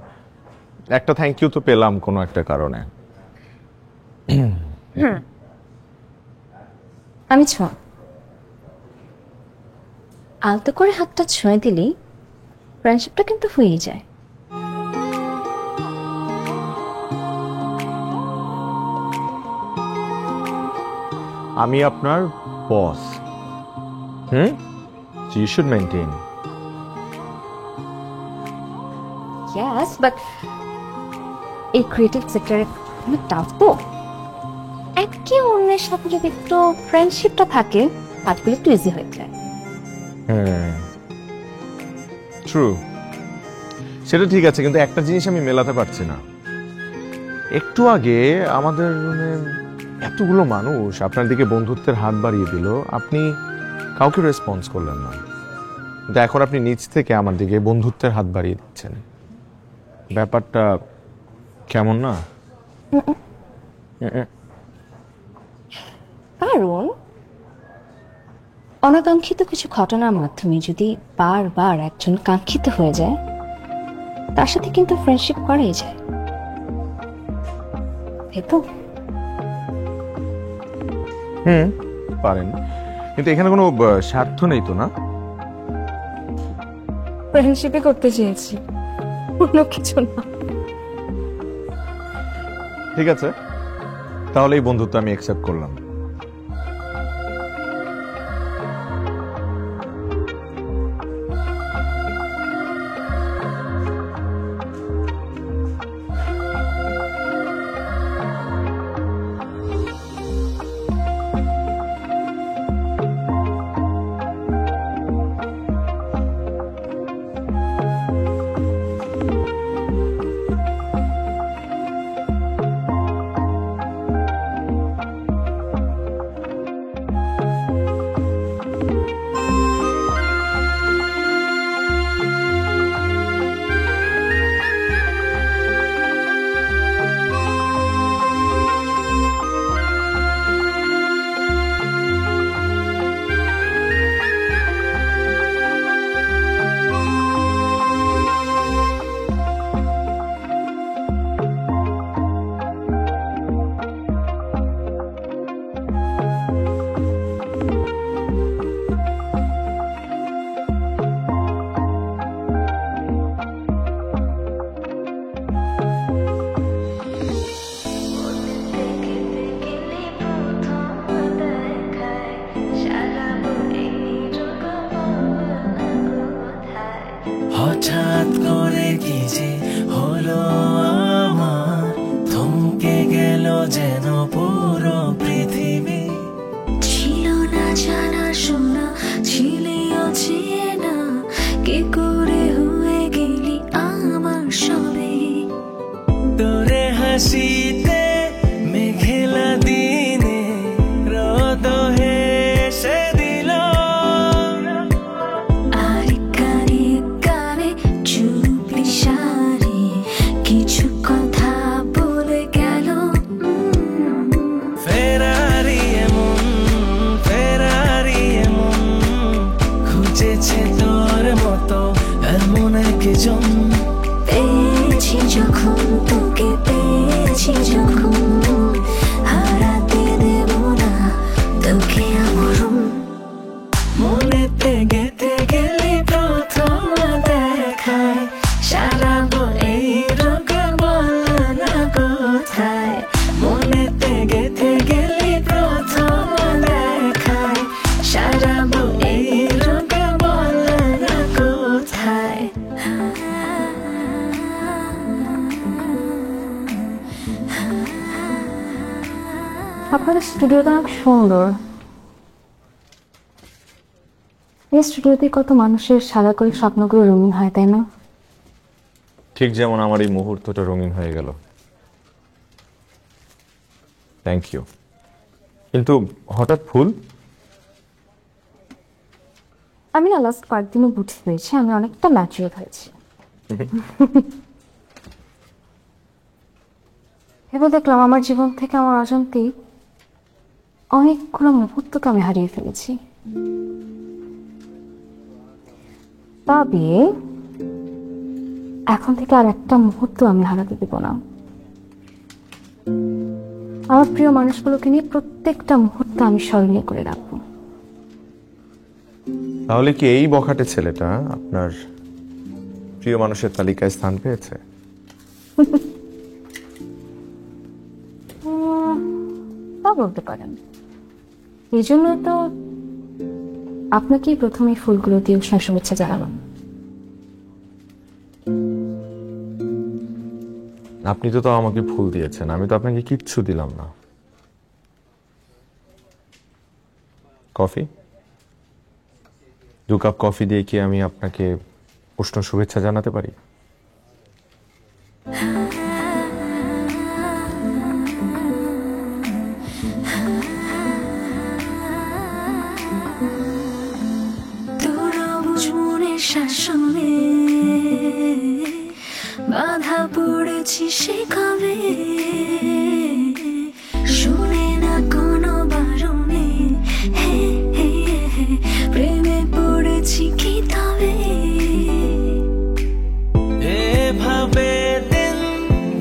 একটা থ্যাংক ইউ তো পেলাম কোনো একটা কারণে। আমি ছোঁয়া। আলতো করে হাতটা ছুঁয়ে দিলেই ফ্রেন্ডশিপটা কিন্তু হয়েই যায়। আমি আপনার বস। You should maintain. Yes, but এই ক্রিয়েটিভ সেক্টরে অনেক টাফ তো। একে অন্যের সাথে যদি একটু ফ্রেন্ডশিপটা থাকে, কাজগুলো একটু ইজি হয়ে যায়। ট্রু, সেটা ঠিক আছে, কিন্তু একটা জিনিস আমি মেলাতে পারছি না। একটু আগে আমাদের এতগুলো মানুষ আপনার দিকে বন্ধুত্বের হাত বাড়িয়ে দিল, আপনি কাউকে রেসপন্স করলেন না। কিন্তু এখন আপনি নিজ থেকে আমার দিকে বন্ধুত্বের হাত বাড়িয়ে দিচ্ছেন। ব্যাপারটা কেমন না? কারণ অনাকাঙ্ক্ষিত কিছু ঘটনার মাধ্যমে যদি বারবার একজন কাঙ্ক্ষিত হয়ে যায়, তার সাথে কিন্তু ফ্রেন্ডশিপ করাই যায়, তাই তো? পারেন, কিন্তু এখানে কোনো স্বার্থ নেই তো, না? ফ্রেন্ডশিপে করতে চেয়েছি, অন্য কিছু না। ঠিক আছে, তাহলে এই বন্ধুত্ব আমি অ্যাকসেপ্ট করলাম। হঠাৎ করে কি যে হলো আমার, থমকে গেল যেন পুরো পৃথিবী। ছিল না জানা শোনা, ছিলে অচেনা, কে করে হয়ে গেলি আমার সবে। তোরে হাসিতে মেঘেলা দিনে রোদ হেসে দিল, আর কানে কানে চুপি সারে কিছু কথা বলে গেল। ফেরারি এমন খুঁজেছে তোর মতো এমন একজন। পেয়েছি যখন তোকে, পেয়েছি যখন, হারাতে দেব না তোকে আমার। মনেতে গেঁথে গেলি প্রথম দেখায়, সারাবো এই রোগ বল না কোথায়। মনেতে গেঁথে গেলি প্রথম দেখায়, সারাবো এই রোগ বল না কোথায়। আপনাদের স্টুডিওটা অনেক সুন্দর। এই স্টুডিওতে কত মানুষের সাদা করে স্বপ্নগুলো রঙিন হয়, তাই না? ঠিক যেমন আমার এই মুহূর্তটা রঙিন হয়ে গেল। Thank you. কিন্তু হঠাৎ ফুল? আমি না লাস্ট কয়েকদিনও বুঝতে পেরেছি আমি অনেকটা ম্যাচিউর হয়েছি। এবার দেখলাম আমার জীবন থেকে আমার অজান্তে অনেকগুলো মুহূর্তকে আমি হারিয়ে ফেলেছি। তবে এখন থেকে আর একটা মুহূর্ত আমি হারাতে দেব না। আমার প্রিয় মানুষগুলোকে নিয়ে প্রত্যেকটা মুহূর্ত আমি স্মরণীয় করে রাখবো। তাহলে কি এই বখাটে ছেলেটা আপনার প্রিয় মানুষের তালিকায় স্থান পেয়েছে? তা বলতে পারেন। এই জন্য তো আপনাকেই প্রথমে ফুলগুলো দিয়ে উষ্ণ শুভেচ্ছা জানালাম। আপনি তো তাও আমাকে ফুল দিয়েছেন, আমি তো আপনাকে কিচ্ছু দিলাম না। কফি? 2 কাপ কফি দিয়ে কি আমি আপনাকে উষ্ণ শুভেচ্ছা জানাতে পারি? শাসনে বাধা পড়েছি সে কবে, শুনে না কোনো বারণে, হে হে হে প্রেমে পড়েছি কি তবে। এভাবে দিন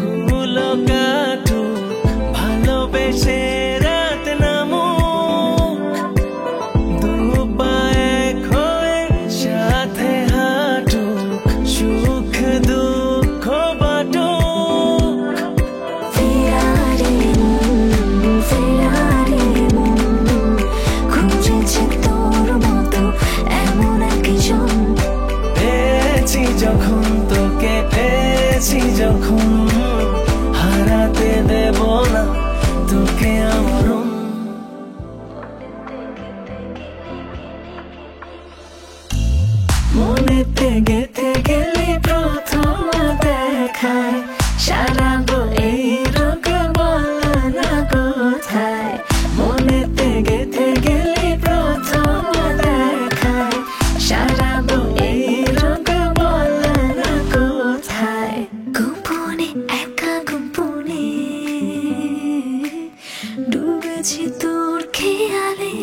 গুলো কাটুক, ভালোবেসে রাত নামুক, দুপায়ে হয়ে সাথে হাঁটুক, সুখ দুঃখ বাটুক। ফিরে পেয়েছি যখন হারাতে দেব না তোকে আমার মনেতে গেঁথে গেলে প্রথম দেখায় সারাবো এই রোগ বলা না কোথায় মনেতে গেঁথে গেলে প্রথম দেখায় সারাবো এই রোগ বলা না কোথায় গোপনে একা গোপনে ডুবেছি তোর খেয়ালে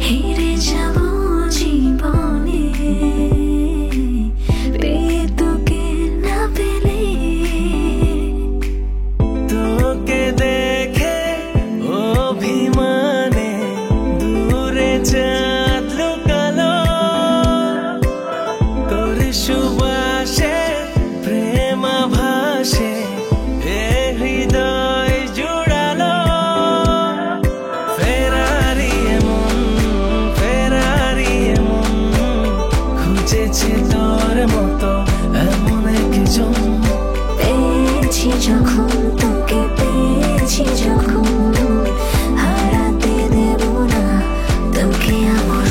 হেরে যাব জীবনে পেয়ে তোকে না পেলে তোকে দেখে অভিমানে দূরে চাঁদ লুকালো তোর সুবাসে প্রেম ভাসে এ হৃদয় জুড়ালো ফেরারি এমন খুঁজেছে তোর মতো এমন একজন পেয়েছি যখন তোকে পেয়েছি যখন হারাতে দেব না তোকে আমার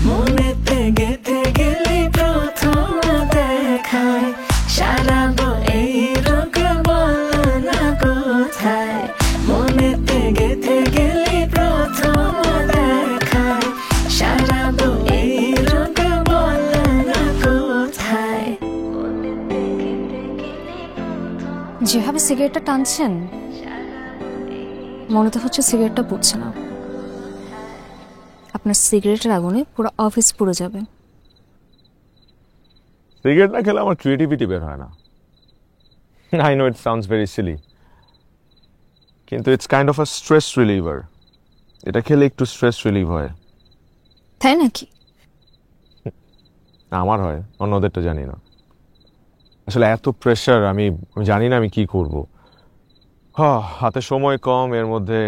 মনেতে গেঁথে গেলে প্রথম দেখায় সারাবো এই রোগ বলা না কোথায় মনেতে গেঁথে গেলে প্রথম দেখায় সারাবো এই রোগ বলা না কোথায় যেভাবে সিগারেটটা টানছেন মনে তো হচ্ছে সিগারেটটা পুড়ছে না। আপনার সিগারেটের আগুনে পুরো অফিস পুড়ে যাবে। সিগারেট না খেলে আমার ক্রিয়েটিভিটি বের হয় না। I know it sounds very silly, কিন্তু it's kind of a stress reliever. এটা খেলে একটু স্ট্রেস রিলিভ হয়। তাই নাকি? আমার হয়, অন্যদেরটা জানি না। আসলে এত প্রেশার, আমি জানি না আমি কি করব। হাতে সময় কম, এর মধ্যে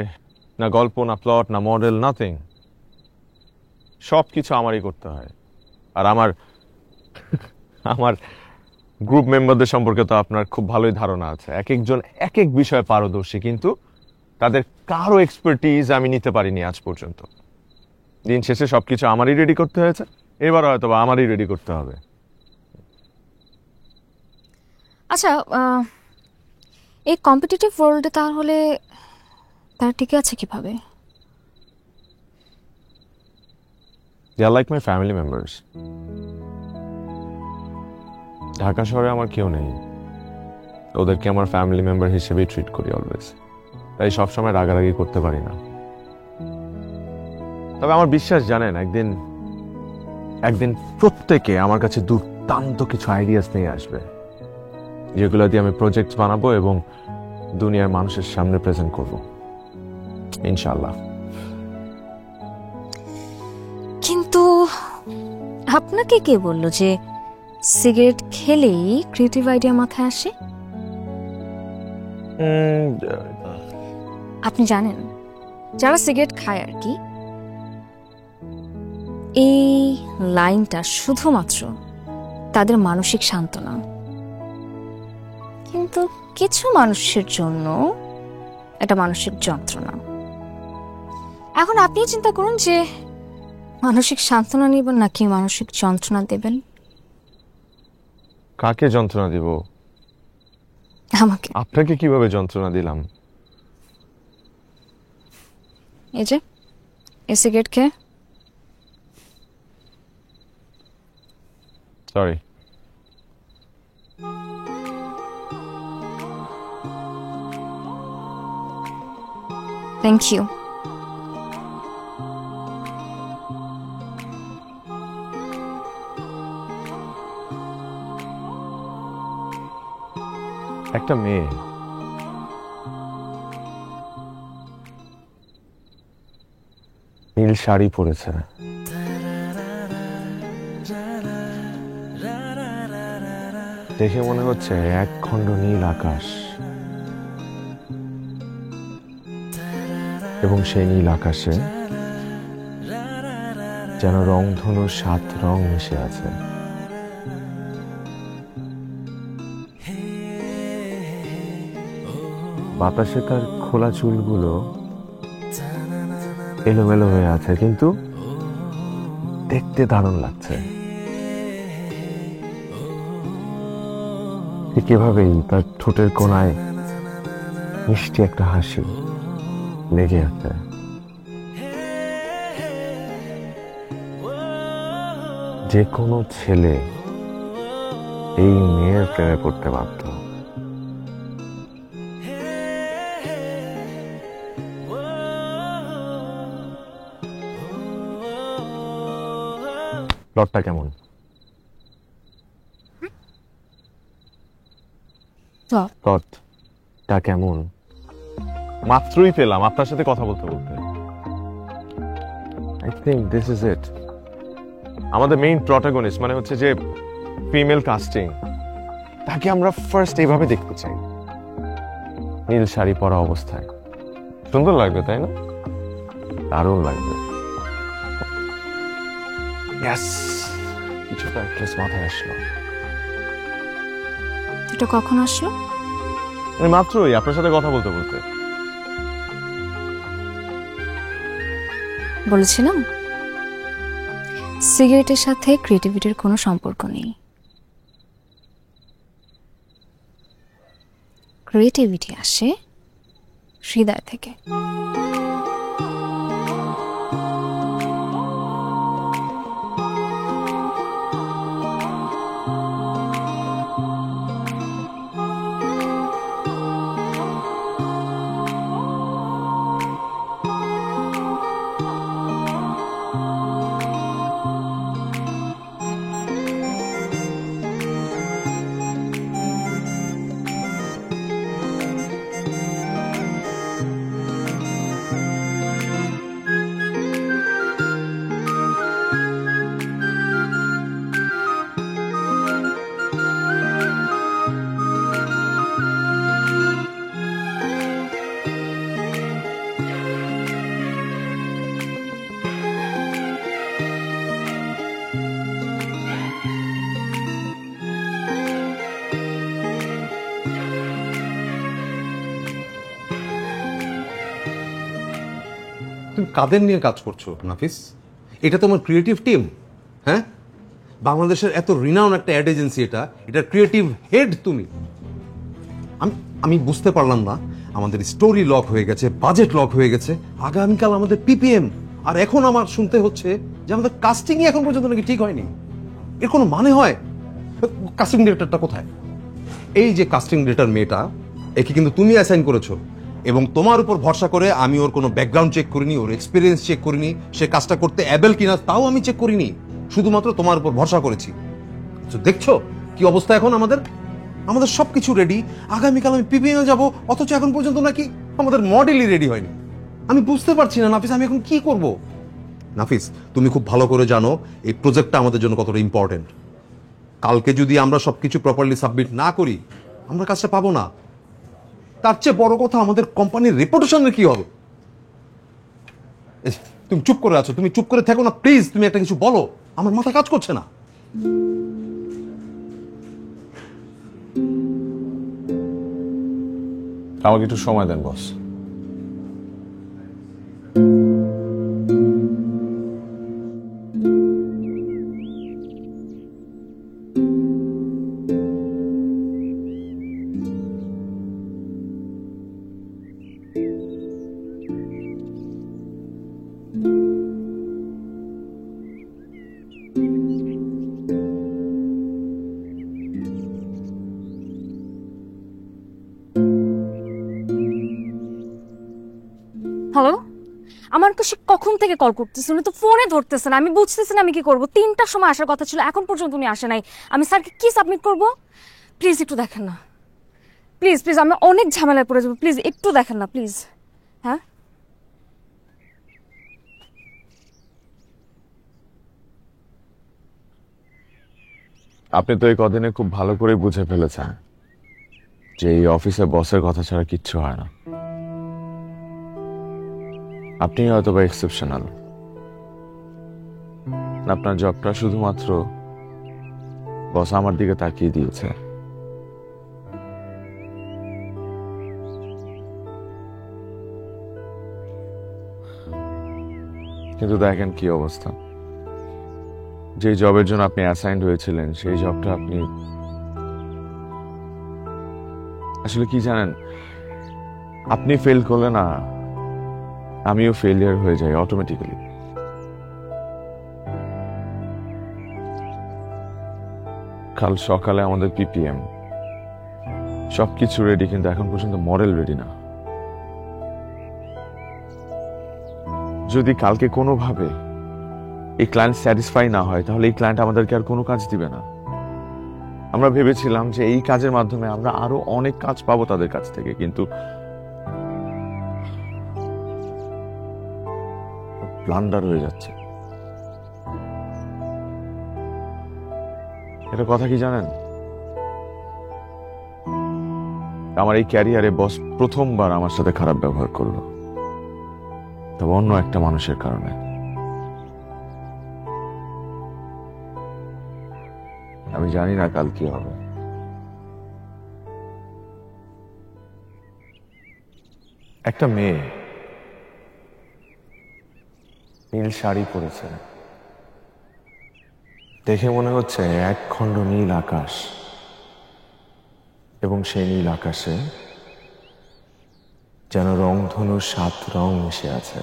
না গল্প, না প্লট, না মডেল, নাথিং। সব কিছু আমারই করতে হয়। আর আমার গ্রুপ মেম্বারদের সম্পর্কে তো আপনার খুব ভালোই ধারণা আছে। এক একজন এক এক বিষয়ে পারদর্শী, কিন্তু তাদের কারো এক্সপার্টিজ আমি নিতে পারিনি আজ পর্যন্ত। দিন শেষে সবকিছু আমারই রেডি করতে হয়েছে, এবার হয়তো বা আমারই রেডি করতে হবে। আচ্ছা, এই কম্পিটিটিভ ওয়ার্ল্ডে তাহলে তারা টিকে আছে কিভাবে? They are like my family members. Dhaka শহরে আমার কেউ নেই, ওদেরকে আমার ফ্যামিলি মেম্বার হিসেবেই ট্রিট করি অলওয়েজ। তাই সবসময় রাগারাগি করতে পারি না। তবে আমার বিশ্বাস, জানেন, একদিন প্রত্যেকে আমার কাছে দুর্দান্ত কিছু আইডিয়াস নিয়ে আসবে, যেগুলো দিয়ে আমি প্রজেক্ট বানাবো এবং দুনিয়ার মানুষের সামনে প্রেজেন্ট করব, ইনশাআল্লাহ। কিন্তু আপনাকে কে বললো যে সিগারেট খেলেই ক্রিয়েটিভ আইডিয়া মাথায় আসে? আপনি জানেন, যারা সিগারেট খায় আর কি, এই লাইনটা শুধুমাত্র তাদের মানসিক সান্ত্বনা, কিন্তু কিছু মানুষের জন্য এটা মানসিক যন্ত্রণা। এখন আপনি চিন্তা করুন যে মানসিক সান্ত্বনা নেবেন নাকি মানসিক যন্ত্রণা দেবেন? কাকে যন্ত্রণা দিব? আমাকে। আপনাকে কিভাবে যন্ত্রণা দিলাম? এই যে এই সিগারেট খেয়ে। সরি। Thank you. একটা মেয়ে নীল শাড়ি পরেছে, দেখে মনে হচ্ছে এক খণ্ড নীল আকাশ, এবং সেই নীল আকাশে যেন রংধনুর 7 রং মিশে আছে। বাতাসে তার খোলা চুলগুলো এলোমেলো হয়ে আছে, কিন্তু দেখতে দারুণ লাগছে। ঠিক এভাবেই তার ঠোঁটের কোণায় মিষ্টি একটা হাসি লেগে আছে। যে কোনো ছেলে এই মেয়ের প্রেমে পড়তে বাধ্য। প্লটটা কেমন? প্লটটা কেমন? মাত্রই পেলাম আপনার সাথে কথা বলতে বলতে। I think this is it. আমাদের মেইন প্রটাগনিস্ট মানে হচ্ছে যে ফিমেল কাস্টিং, তাকে আমরা ফার্স্ট এইভাবে দেখতে চাই, নীল শাড়ি পরা অবস্থায়। সুন্দর লাগবে তাই না? দারুণ লাগবে। কিছুটা অ্যাটলিস্ট মাথায় আসলো। এটা কখন আসলো? মাত্রই আপনার সাথে কথা বলতে বলতে। বলেছিলাম সিগারেটের সাথে ক্রিয়েটিভিটির কোনো সম্পর্ক নেই। ক্রিয়েটিভিটি আসে হৃদয় থেকে। তুমি কাদের নিয়ে কাজ করছো নাফিস? এটা তোমার ক্রিয়েটিভ টিম? হ্যাঁ, বাংলাদেশের এত রিনাউন একটা অ্যাড এজেন্সি, এটা ক্রিয়েটিভ হেড তুমি। আমি বুঝতে পারলাম না, আমাদের স্টোরি লক হয়ে গেছে, বাজেট লক হয়ে গেছে, আগামীকাল আমাদের পিপিএম, আর এখন আমার শুনতে হচ্ছে যে আমাদের কাস্টিংই এখন পর্যন্ত নাকি ঠিক হয়নি। এর কোনো মানে হয়? কাস্টিং ডিরেক্টরটা কোথায়? এই যে কাস্টিং ডিরেক্টর মেয়েটা, একে কিন্তু তুমি অ্যাসাইন করেছো, এবং তোমার উপর ভরসা করে আমি ওর কোনো ব্যাকগ্রাউন্ড চেক করিনি, ওর এক্সপিরিয়েন্স চেক করিনি, সে কাজটা করতে অ্যাবেল কিনা তাও আমি চেক করিনি, শুধুমাত্র তোমার উপর ভরসা করেছি। দেখছো কি অবস্থা এখন আমাদের? আমাদের সবকিছু রেডি, আগামীকাল আমি পিপিএম যাব, অথচ এখন পর্যন্ত নাকি আমাদের মডেলই রেডি হয়নি। আমি বুঝতে পারছি না নাফিস, আমি এখন কি করব? নাফিস, তুমি খুব ভালো করে জানো এই প্রজেক্টটা আমাদের জন্য কতটা ইম্পর্টেন্ট। কালকে যদি আমরা সবকিছু প্রপারলি সাবমিট না করি, আমরা কাজটা পাবো না। তার চেয়ে বড় কথা, আমাদের কোম্পানির রেপুটেশনের কি হবে? তুমি চুপ করে আছো, তুমি চুপ করে থাকো না প্লিজ, তুমি একটা কিছু বলো, আমার মাথা কাজ করছে না। আমাকে একটু সময় দেন বস। হ্যালো, আমার তো সে কখন থেকে কল করতেছে, উনি তো ফোনে ধরতেছে না। আমি বুঝতেছি না আমি কি করবো। 3টার সময় আসার কথা ছিল, এখন পর্যন্ত উনি আসে নাই। আমি স্যারকে কি সাবমিট করব? প্লিজ একটু দেখেন না, প্লিজ প্লিজ, আমি অনেক ঝামেলায় পড়ে যাবো, প্লিজ একটু দেখেন না প্লিজ। হ্যাঁ, আপনি তো এই কদিনে খুব ভালো করে বুঝে ফেলেছেন যে এই অফিসে বসের কথা ছাড়া কিচ্ছু হয় না। আপনি হয়তো বা এক্সেপশনাল, আপনার জবটা শুধুমাত্র বস আমার দিকে তাকিয়ে দিয়েছে। কিন্তু দেখেন কি অবস্থা, যে জবের জন্য আপনি অ্যাসাইন্ড হয়েছিলেন সেই জবটা আপনি আসলে কি জানেন, আপনি ফেল করলে না আমিও ফেলিয়ার হয়ে যাই অটোমেটিক্যালি। কাল সকালে আমাদের পিপিএম, সবকিছু রেডি, কিন্তু এখন পর্যন্ত মডেল রেডি না। যদি কালকে কোনোভাবে এই ক্লায়েন্ট স্যাটিসফাই না হয় তাহলে এই ক্লায়েন্ট আমাদেরকে আর কোনো কাজ দিবে না। আমরা ভেবেছিলাম যে এই কাজের মাধ্যমে আমরা আরো অনেক কাজ পাবো তাদের কাছ থেকে, কিন্তু ব্লান্ডার হয়ে যাচ্ছে। এটা কথা কি জানেন, আমার এই ক্যারিয়ারে বস প্রথমবার আমার সাথে খারাপ ব্যবহার করলো, তবে অন্য একটা মানুষের কারণে। আমি জানি না কাল কি হবে। একটা মেয়ে নীল শাড়ি পরেছে, দেখে মনে হচ্ছে এক খণ্ড নীল আকাশ, এবং সেই নীল আকাশে যেন রংধনুর 7 রং মিশে আছে।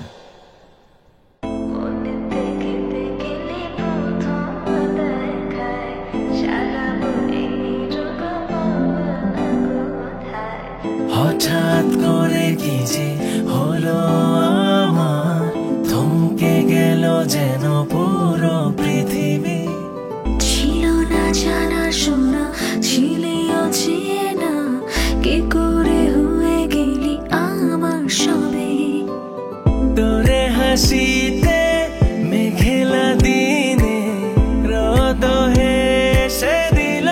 হঠাৎ করে কি যে হলো আমার, থমকে গেল যেন পুরো পৃথিবী। ছিল না জানা শোনা, ছিলে অচেনা, কে করে হয়ে গেলি আমার সবে। তোরে হাসিতে মেঘেলা দিনে রোদ হেসে দিল,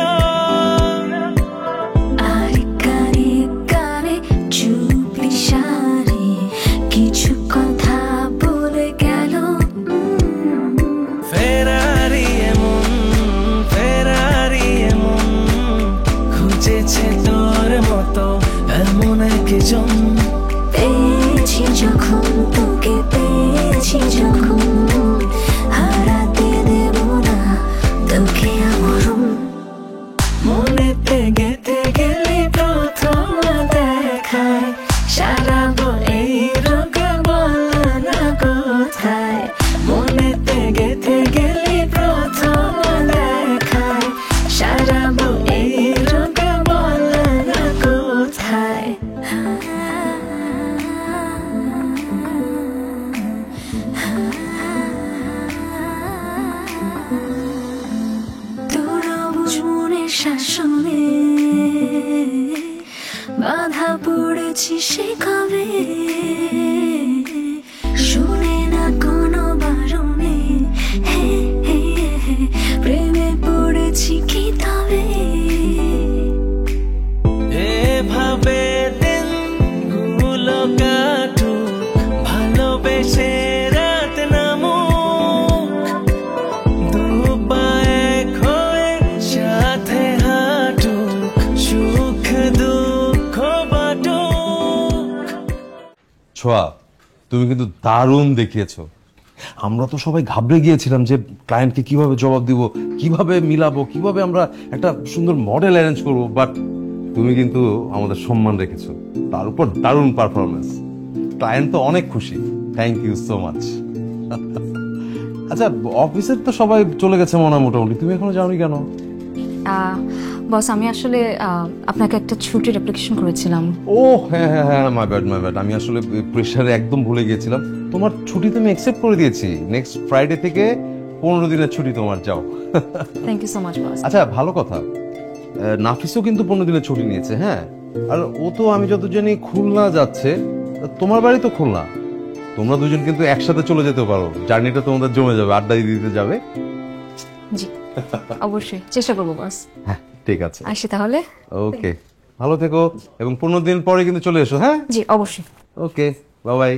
আর কানে কানে চুপলি সারে কিছু কথা বলে গেল। ফেরারি এমন খুঁজেছে তোর মতো এমন একজন। পেয়েছি যখন তোকে, পেয়েছি যখন, হারাতে দেব না তোকে আমার। মনেতে গেঁথে গেলি প্রথম দেখায়, সারাবো এই রোগ বলা না কোথায়। মনেতে গেঁথে গেলি প্রথম দেখায়, সারাবো এই রোগ বলা না কোথায়। তোরা বুঝ মনের শাসনে বাধা পড়েছি সে কবে, শুনে না কোনো বারণে, হে হে হে, প্রেমে পড়েছি কি তবে। এভাবে দিনগুলো কাটুক, ভালোবেসে রাত নামুক, দুপায়ে হয়ে সাথে হাঁটুক, সুখ দুঃখ বাটুক। ছোঁয়া, তুমি কিন্তু দারুণ দেখিয়েছো। আমরা তো সবাই ঘাবড়ে গিয়েছিলাম যে ক্লায়েন্টকে কিভাবে জবাব দিব, কিভাবে মিলাবো, কিভাবে আমরা একটা সুন্দর মডেল অ্যারেঞ্জ করবো, বাট তুমি কিন্তু আমাদের সম্মান রেখেছো, তার উপর দারুণ পারফরমেন্স। ক্লায়েন্ট তো অনেক খুশি। Thank you so much. আচ্ছা, অফিসের তো সবাই চলে গেছে মনে হয় মোটামুটি, তুমি এখনো যাওনি কেন? বস আমি আসলে আপনাকে একটা ছুটির অ্যাপ্লিকেশন করেছিলাম। ও হ্যাঁ হ্যাঁ হ্যাঁ, মাই ব্যাড মাই ব্যাড, আমি আসলে প্রেশারে একদম ভুলে গিয়েছিলাম। তোমার ছুটি তুমি অ্যাকসেপ্ট করে দিয়েছি, নেক্সট ফ্রাইডে থেকে 15 দিনের ছুটি তোমার, যাও। থ্যাংক ইউ সো মাচ বস। আচ্ছা, ভালো কথা, নাফিসও কিন্তু 15 দিনের ছুটি নিয়েছে। হ্যাঁ, আর ও তো আমি যত জানি খুলনা যাচ্ছে, তোমার বাড়ি তো খুলনা, তোমরা দুজন কিন্তু একসাথে চলে যেতে পারো, জার্নিটা তোমাদের জমে যাবে, আড্ডা দিতে যাবে। জি অবশ্যই চেষ্টা করবো বস। হ্যাঁ ঠিক আছে, আসি তাহলে। ওকে, ভালো থেকো, এবং 15 দিন পরে কিন্তু চলে এসো। হ্যাঁ জি অবশ্যই। ওকে, বাই বাই।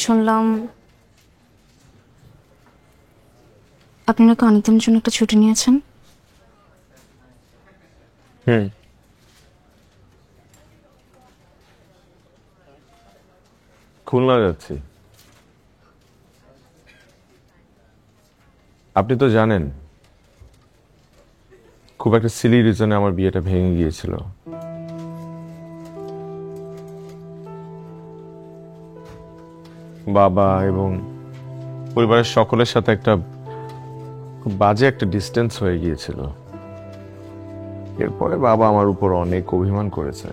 শুনলাম আপনি নাকি অনেকদিনের জন্য একটা ছুটি নিয়েছেন। খুলনা যাচ্ছি। আপনি তো জানেন খুব একটা সিলি রিজনে আমার বিয়েটা ভেঙে গিয়েছিল। বাবা এবং পরিবারের সকলের সাথে একটা খুব বাজে একটা ডিস্টেন্স হয়ে গিয়েছিল। এরপরে বাবা আমার উপর অনেক অভিমান করেছে,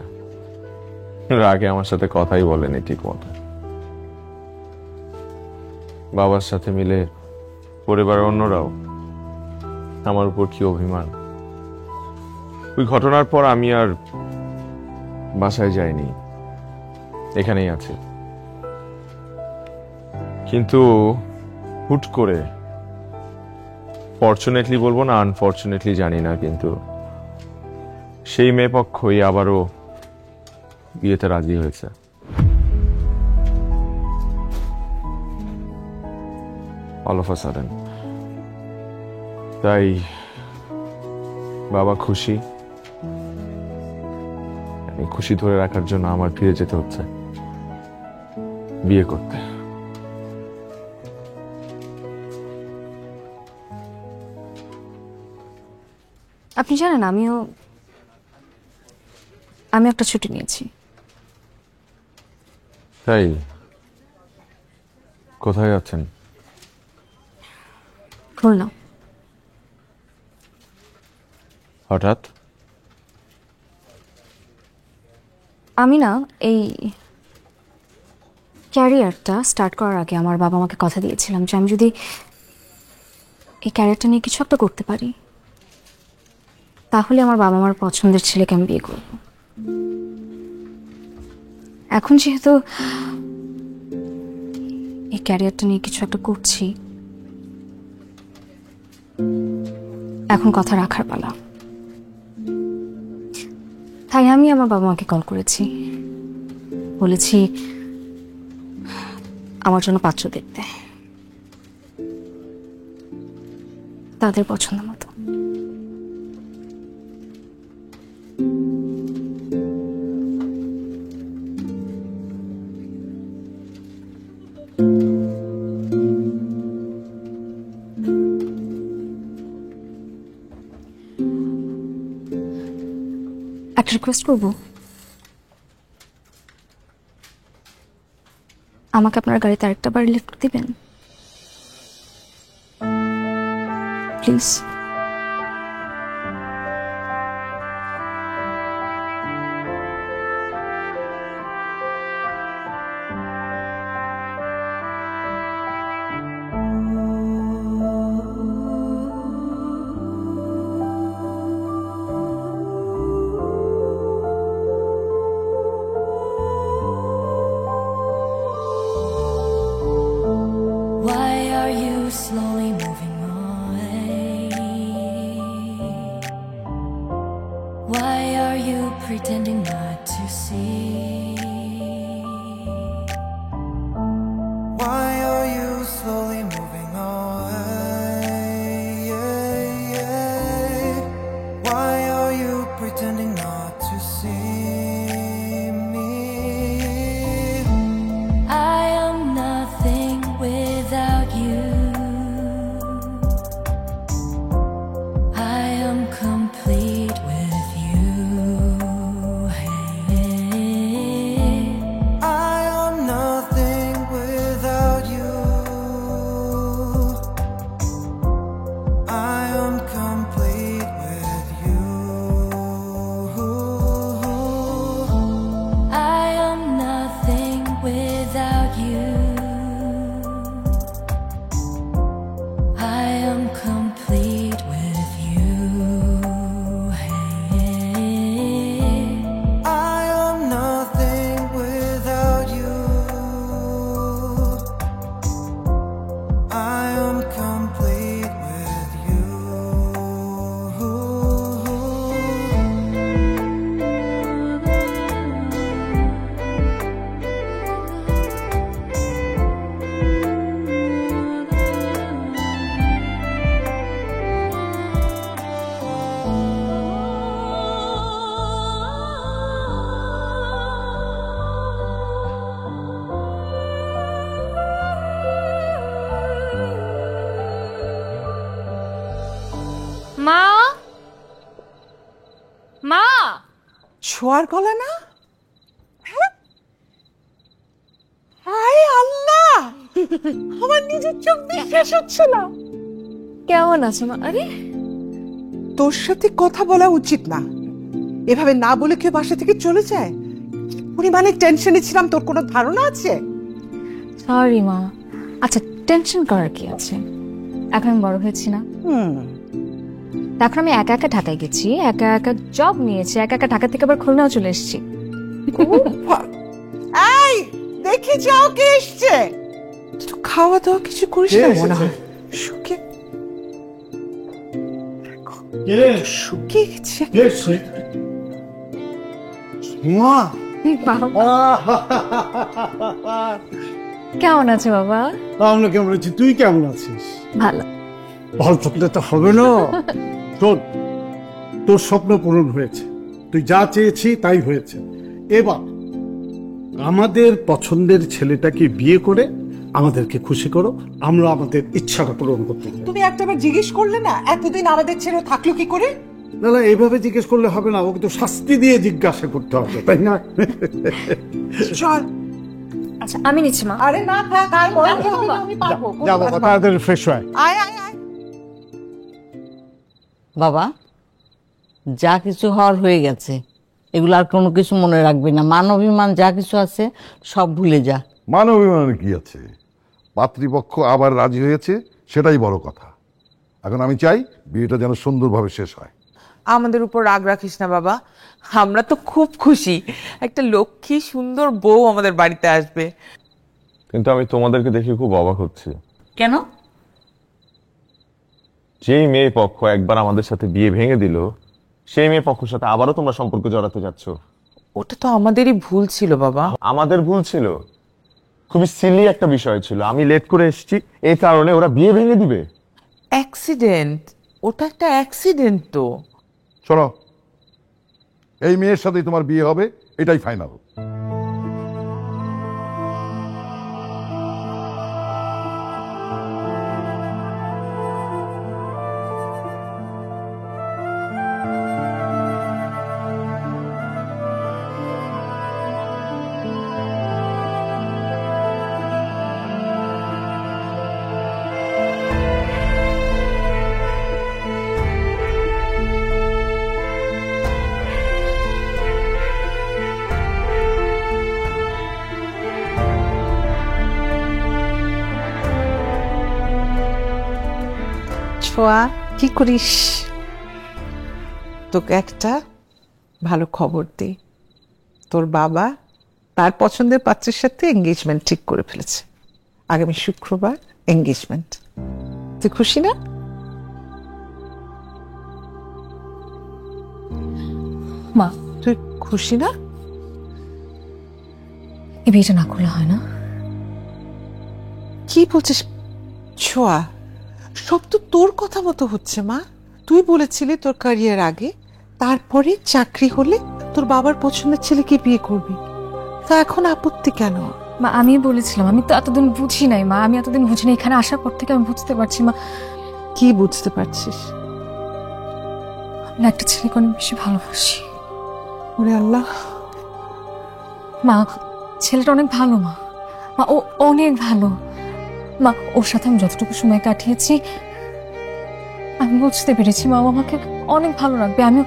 রাগে আমার সাথে কথাই বলেনি ঠিক মতো। বাবার সাথে মিলে পরিবারের অন্যরাও আমার উপর কি অভিমান। ওই ঘটনার পর আমি আর বাসায় যাইনি, এখানেই আছি। কিন্তু হুট করে, ফরচুনেটলি বলবো না আনফরচুনেটলি জানি না, কিন্তু সেই মেয়ে পক্ষই আবারও বিয়েতে রাজি হয়েছে। All of a sudden. তাই বাবা খুশি, খুশি ধরে রাখার জন্য আমার ফিরে যেতে হচ্ছে বিয়ে করতে। আপনি জানেন আমি একটা ছুটি নিয়েছি। তাই? কোথায় যাচ্ছেন? খুলনা। হঠাৎ? আমি না এই ক্যারিয়ারটা স্টার্ট করার আগে আমার বাবা আমাকে কথা দিয়েছিলাম যে আমি যদি এই ক্যারিয়ারটা নিয়ে কিছু একটা করতে পারি তাহলে আমার বাবা আমার পছন্দের ছেলেকে আমি বিয়ে করব। এখন যেহেতু এই ক্যারিয়ারটা নিয়ে কিছু একটা করছি, এখন কথা রাখার পালা। তাই আমি আমার বাবা মাকে কল করেছি, বলেছি আমার জন্য পাত্র দেখতে, তাদের পছন্দ মতো। একটা রিকোয়েস্ট করবো, আমাকে আপনার গাড়িতে আরেকটা বার লিফট দিবেন please. Slowly moving away. Why are you pretending not to see? Why are you slowly moving away? Why are you pretending not to see me? I am nothing without you. Complete with you. Hey, ছোঁয়ার গলা না? হ্যাঁ? হায় আল্লাহ, আমার নিজের চোখ বিশ্বাস হচ্ছে না। কেমন আছো মা? আরে তোর সাথে কথা বলা উচিত না, এভাবে না বলে কেউ বাসা থেকে চলে যায়? পরিমাণে টেনশনে ছিলাম, তোর কোনো ধারণা আছে? সরি মা। আচ্ছা টেনশন করার কি আছে, এখন আমি বড় হয়েছি না। তারপর আমি একা একা ঢাকায় গেছি, একা একা জব নিয়েছি, একা একা ঢাকা থেকে আবার খুলনাও চলে এসেছি। এই দেখে যাও কে এসছে। তুই খাওয়া দাওয়া কিছু করিস না মনে হয়, শুকিয়ে শুকিয়ে গেছে। কেমন আছো বাবা? আমরা কেমন আছি, তুই কেমন আছিস? ভালো। ভালো থাকলে তো হবে না। শোন, তোর স্বপ্ন পূরণ হয়েছে, তুই যা চেয়েছি তাই হয়েছে। এবার আমাদের পছন্দের ছেলেটাকে বিয়ে করে আমাদেরকে খুশি করো, আমরা আমাদের ইচ্ছাটা পূরণ করতে চাই। তুমি একটাবার জিজ্ঞেস করলে না এতদিন আমাদের ছেড়ে থাকলো কি করে? না না, এইভাবে জিজ্ঞেস করলে হবে না, ওকে তো শাস্তি দিয়ে জিজ্ঞাসা করতে হবে, তাই না? চল। আচ্ছা আমি নিচ্ছি মা। আরে না থাক, আর আমি পারবো। যা বাবা, তাড়াতাড়ি ফ্রেশ হয়। আয় আয় আয়। বাবা, যা কিছু হওয়ার হয়ে গেছে, এগুলো আর কোনো কিছু মনে রাখবি না। মান অভিমান যা কিছু আছে সব ভুলে যা। মান অভিমানের কি আছে? পাত্রীপক্ষ আবার রাজি হয়েছে, সেটাই বড় কথা। এখন আমি চাই বিয়েটা যেন সুন্দরভাবে শেষ হয়। আমাদের উপর রাগ রাখিস না বাবা, আমরা তো খুব খুশি একটা লক্ষ্মী সুন্দর বউ আমাদের বাড়িতে আসবে। কিন্তু আমি তোমাদেরকে দেখে খুব অবাক হচ্ছি। কেন? যেই মেয়ে পক্ষ একবার আমাদের সাথে বিয়ে ভেঙে দিল, সেই মেয়ে পক্ষের সাথে আবারও তোমরা সম্পর্ক জড়াতে যাচ্ছ। ওটা তো আমাদেরই ভুল ছিল বাবা। আমাদের ভুল ছিল? খুবই সিলি একটা বিষয় ছিল, আমি লেট করে এসেছি এই কারণে ওরা বিয়ে ভেঙে দিবে? অ্যাক্সিডেন্ট, ওটা একটা অ্যাক্সিডেন্ট তো। শোনো, এই মেয়ের সাথেই তোমার বিয়ে হবে, এটাই ফাইনাল। ছোঁয়া, কি করিস? তোকে একটা ভালো খবর দিই, তোর বাবা তার পছন্দের পাত্রের সাথে এঙ্গেজমেন্ট ঠিক করে ফেলেছে। আগামী শুক্রবার এঙ্গেজমেন্ট। তুই খুশি না? মা তুই খুশি না? এই বিয়েটা না করলে হয় না? কি বলছিস ছোঁয়া? সব তো তোর কথা মতো হচ্ছে মা। তুই বলেছিলি তোর ক্যারিয়ার আগে, তারপরে চাকরি হলে তোর বাবার পছন্দের ছেলেকে বিয়ে করবি, তা এখন আপত্তি কেন? মা আমি বলেছিলাম, আমি তো এতদিন বুঝি নাই মা, আমি এতদিন বুঝি নাই, এখানে আসার পর থেকে আমি বুঝতে পারছি মা। কি বুঝতে পারছিস? আমি একটা ছেলেকে অনেক বেশি ভালোবাসি। ওরে আল্লাহ। মা ছেলেটা অনেক ভালো মা, মা ও অনেক ভালো মা। ওর সাথে আমি যতটুকু সময় কাটিয়েছি আমি বুঝতে পেরেছি মা আমাকে অনেক ভালো রাখবে, আমি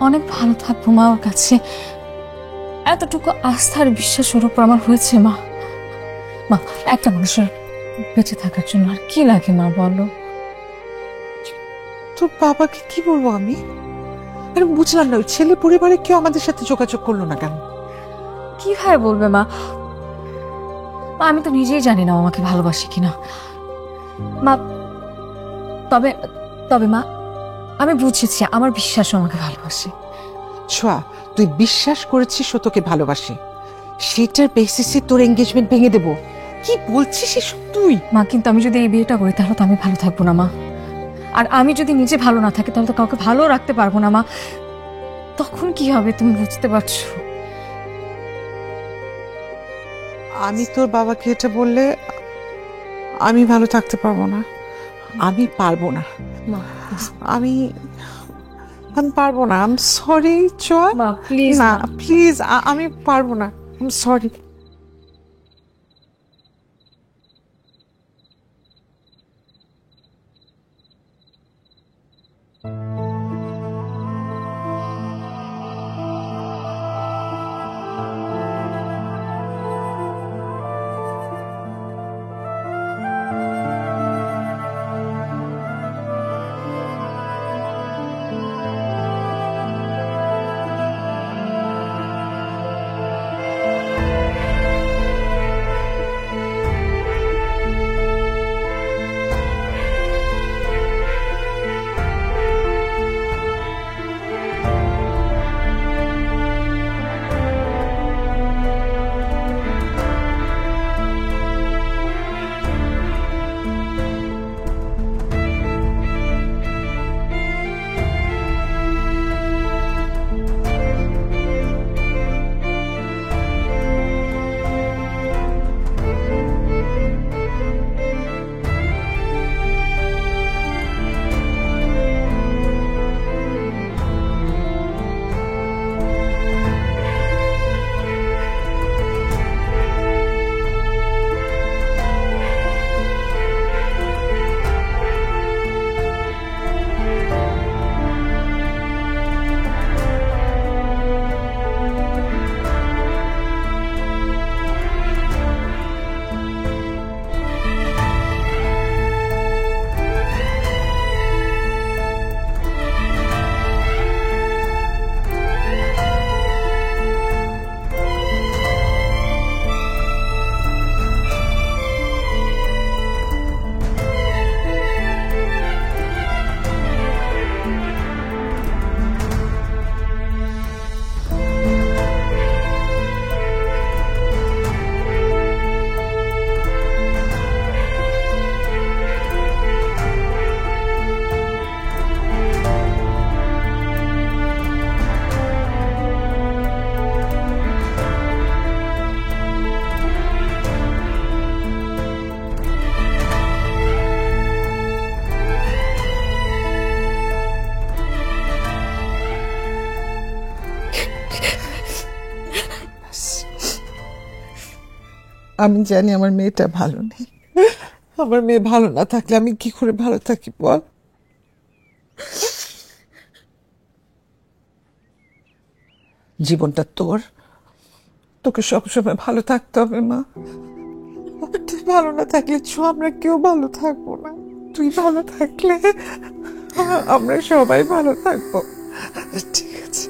অনেক ভালো থাকবো মা ওর কাছে। এতটুকু আস্থার বিশ্বাস ওর উপর আমার হয়েছে মা। মা একটা মানুষের বেঁচে থাকার জন্য আর কি লাগে মা বলো? তোর বাবাকে কি বলবো আমি? আরে বুঝলাম না, ওই ছেলে পরিবারে কেউ আমাদের সাথে যোগাযোগ করলো না কেন? কিভাবে বলবে মা? মা আমি তো নিজেই জানি না ও আমাকে ভালোবাসে কিনা মা। তবে তবে মা আমি বুঝেছি, আমার বিশ্বাস ও আমাকে ভালোবাসে। ছোঁয়া, তুই বিশ্বাস করেছিস ও তোকে ভালোবাসে, সেটার বেসিসে তোর এঙ্গেজমেন্ট ভেঙে দেবো? কি বলছিস এসব তুই? মা কিন্তু আমি যদি এই বিয়েটা করি তাহলে তো আমি ভালো থাকবো না মা, আর আমি যদি নিজে ভালো না থাকি তাহলে তো কাউকে ভালো রাখতে পারবো না মা। তখন কি হবে তুমি বুঝতে পারছো? আমি তোর বাবাকে এটা বললে আমি ভালো থাকতে পারবো না। আমি পারবো না। আমি পারবো না, আই এম সরি ছোঁয়া। মা প্লিজ না প্লিজ, আমি পারবো না, আই এম সরি। আমি জানি আমার মেয়েটা ভালো নেই, আমার মেয়ে ভালো না থাকলে আমি কি করে ভালো থাকি বল? জীবনটা তোর, তোকে সবসময় ভালো থাকতে হবে মা। তুই ভালো না থাকলে আমরা কেউ ভালো থাকবো না। তুই ভালো থাকলে আমরা সবাই ভালো থাকবো। ঠিক আছে,